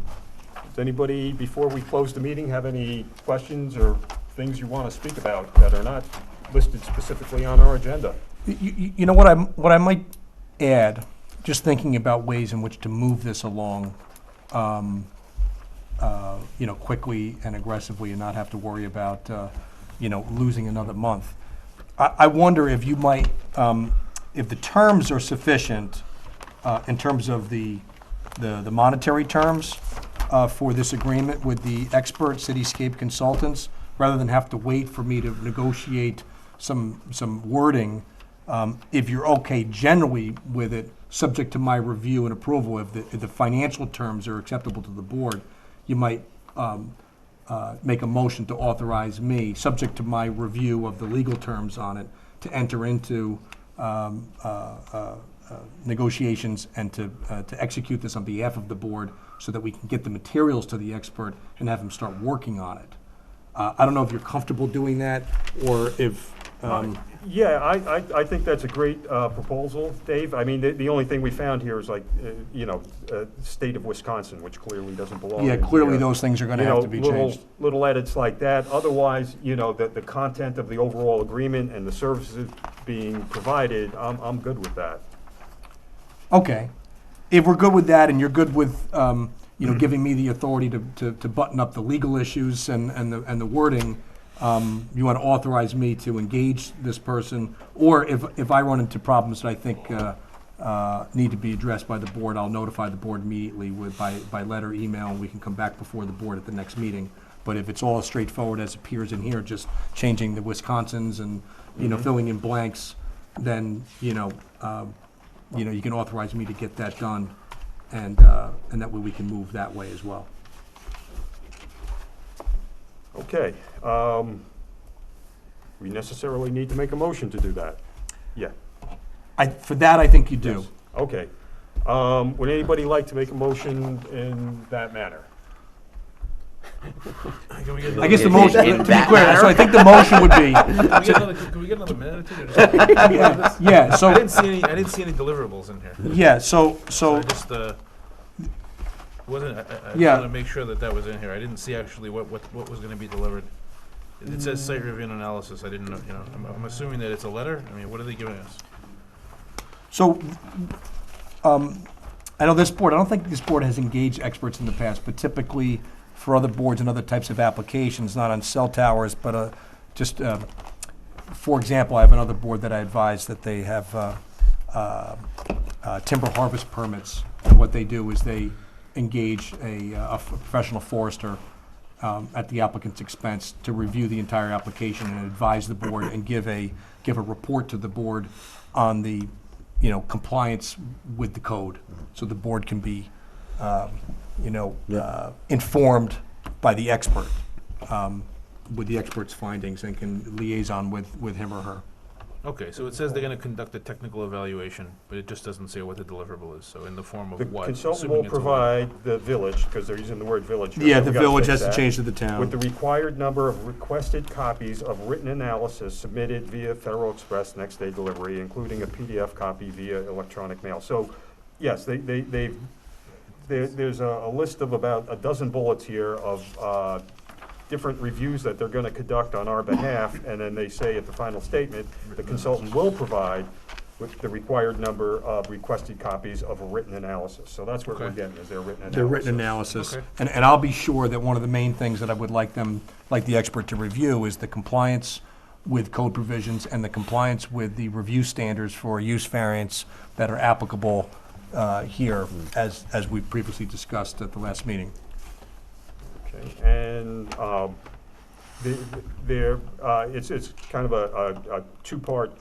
anybody, before we close the meeting, have any questions or things you want to speak about that are not listed specifically on our agenda? You know what I might add, just thinking about ways in which to move this along, quickly and aggressively, and not have to worry about, losing another month. I wonder if you might, if the terms are sufficient in terms of the monetary terms for this agreement with the expert Cityscape Consultants, rather than have to wait for me to negotiate some wording. If you're okay generally with it, subject to my review and approval, if the financial terms are acceptable to the board, you might make a motion to authorize me, subject to my review of the legal terms on it, to enter into negotiations and to execute this on behalf of the board so that we can get the materials to the expert and have him start working on it. I don't know if you're comfortable doing that, or if... Yeah, I think that's a great proposal, Dave. I mean, the only thing we found here is state of Wisconsin, which clearly doesn't belong Yeah, in clearly here. those things are going to have to be changed. Little edits like that. Otherwise, the content of the overall agreement and the services being provided, I'm good with that. Okay. If we're good with that, and you're good with, giving me the authority to button up the legal issues and the wording, you want to authorize me to engage this person, or if I run into problems that I think need to be addressed by the board, I'll notify the board immediately by letter, email, and we can come back before the board at the next meeting. But if it's all as straightforward as appears in here, just changing the Wisconsins and, filling in blanks, then, you can authorize me to get that done, and that way we can move that way as well. Okay. We necessarily need to make a motion to do that. Yeah. For that, I think you do. Yes. Okay. Would anybody like to make a motion in that manner? Can we get I guess the motion, In to be that clear, manner? so I think the motion would be, can we get another minute or two? yeah, so, I didn't see any deliverables in here. yeah, so, I just wasn't. I Yeah. want to make sure that was in here. I didn't see actually what was going to be delivered. It says site review and analysis. I didn't know. I'm assuming that it's a letter. I mean, what are they giving us? So, I know this board, I don't think this board has engaged experts in the past, but typically for other boards and other types of applications, not on cell towers, but just, for example, I have another board that I advise that they have timber harvest permits. And what they do is they engage a professional forester at the applicant's expense to review the entire application and advise the board and give a report to the board on the compliance with the code, so the board can be, informed by the expert, with the expert's findings, and can liaison with him or her. Okay, so it says they're going to conduct a technical evaluation, but it just doesn't say what the deliverable is. So in the form of The what? consultant Assuming will it's a letter. provide the village, because they're using the word village. here, Yeah, so the we gotta village fix has to that, change to the with the town. required number of requested copies of written analysis submitted via Federal Express next day delivery, including a PDF copy via electronic mail. So, yes, there's a list of about a dozen bullets here of different reviews that they're going to conduct on our behalf, and then they say at the final statement, the consultant will provide with the required number of requested copies of a written analysis. So that's what we're Okay. getting, is their written analysis. Their written analysis. Okay. And I'll be sure that one of the main things that I would like the expert to review is the compliance with code provisions and the compliance with the review standards for use variance that are applicable here, as we previously discussed at the last meeting. Okay, and it's kind of a two-part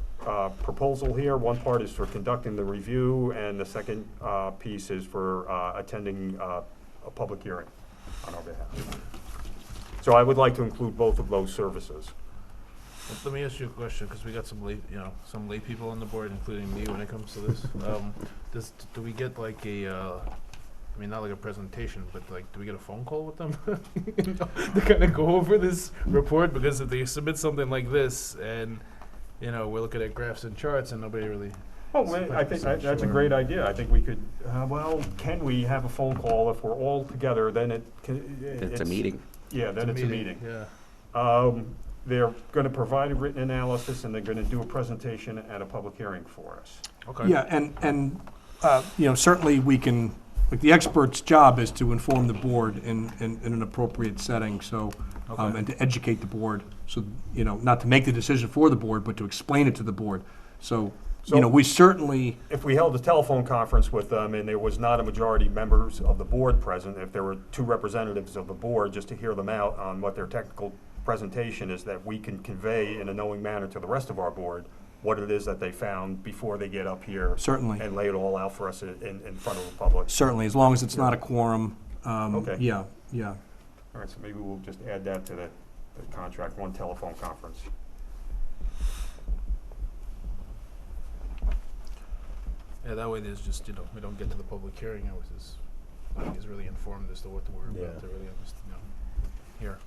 proposal here. One part is for conducting the review, and the second piece is for attending a public hearing on our behalf. So I would like to include both of those services. Let me ask you a question, because we got some lay people on the board, including me, when it comes to this. Do we get like not like a presentation, but like, do we get a phone call with them to kind of go over this report? Because if they submit something like this, and we're looking at graphs and charts, and nobody really. Oh, well, I think that's a great idea. I think we could, can we have a phone call if we're all together, then It's a meeting. Yeah, then it's a meeting. Yeah. They're going to provide a written analysis, and they're going to do a presentation at a public hearing for us. Okay. Yeah, and certainly we can, like, the expert's job is to inform the board in an appropriate setting, so, and to educate the board, so, not to make the decision for the board, but to explain it to the board. So, we certainly, If we held a telephone conference with them and there was not a majority members of the board present, if there were two representatives of the board, just to hear them out on what their technical presentation is, that we can convey in a knowing manner to the rest of our board what it is that they found before they get up here. Certainly. And lay it all out for us in front of the public. certainly, as long as it's not a quorum, Okay. yeah. All right, so maybe we'll just add that to the contract, one telephone conference. Yeah, that way there's just, we don't get to the public hearing, and nobody's really informed as to what we're about to really understand, hear.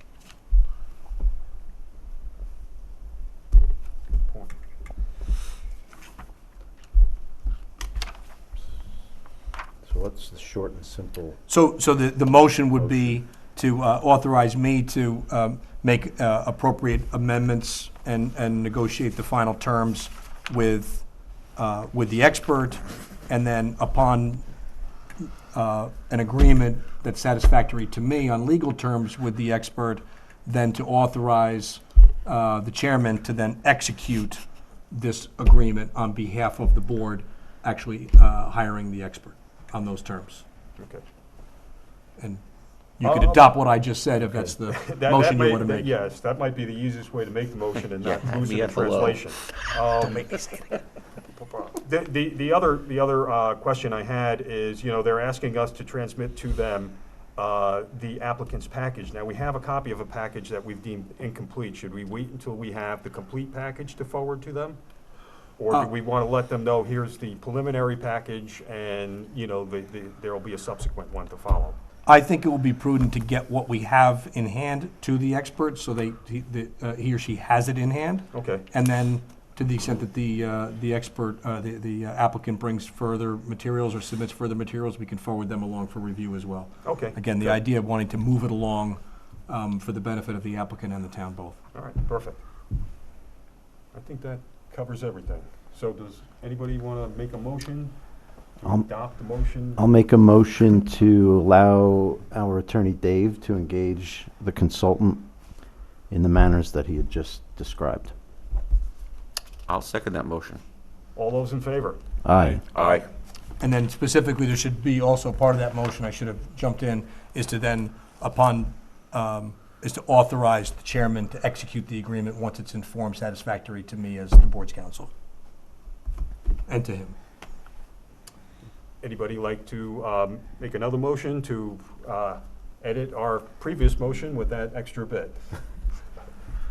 Point. So what's the short and simple? So the motion would be to authorize me to make appropriate amendments and negotiate the final terms with the expert, and then upon an agreement that's satisfactory to me on legal terms with the expert, then to authorize the chairman to then execute this agreement on behalf of the board, actually hiring the expert on those terms. Okay. And you could adopt what I just said if that's the motion you may- want to make. Yes, that might be the easiest way to make the motion and not Yeah, lose it me in at below. translation. The other question I had is, they're asking us to transmit to them the applicant's package. Now, we have a copy of a package that we've deemed incomplete. Should we wait until we have the complete package to forward to them? Or do we want to let them know, here's the preliminary package, and, there'll be a subsequent one to follow? I think it will be prudent to get what we have in hand to the expert, so he or she has it in hand. Okay. And then, to the extent that the expert, the applicant brings further materials or submits further materials, we can forward them along for review as well. Okay. Again, the good. idea of wanting to move it along for the benefit of the applicant and the town both. All right, perfect. I think that covers everything. So does anybody want to make a motion? Adopt the motion? I'll make a motion to allow our attorney Dave to engage the consultant in the manners that he had just described. I'll second that motion. All those in favor? Aye. Aye. And then specifically, there should be also part of that motion, I should have jumped in, is to then, is to authorize the chairman to execute the agreement once it's in form satisfactory to me as the board's counsel. And to him. Anybody like to make another motion to edit our previous motion with that extra bit?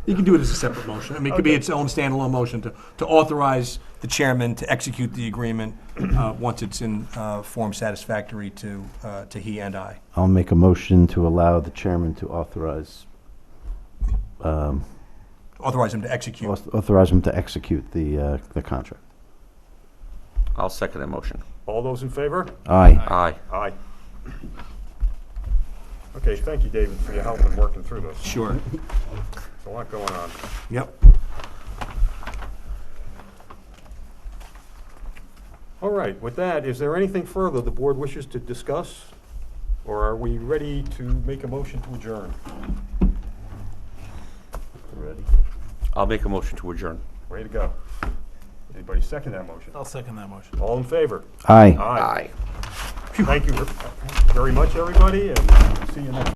You can do it as a separate motion. I mean, it could be its own standalone motion to authorize the chairman to execute the agreement once it's in form satisfactory to he and I. I'll make a motion to allow the chairman to authorize Authorize him to execute. authorize him to execute the contract. I'll second that motion. All those in favor? Aye. Aye. Aye. Okay, thank you, David, for your help in working through this. Sure. There's a lot going on. Yep. All right, with that, is there anything further the board wishes to discuss? Or are we ready to make a motion to adjourn? Ready? I'll make a motion to adjourn. Way to go. Anybody second that motion? I'll second that motion. All in favor? Aye. Aye. Thank you very much, everybody, and see you next.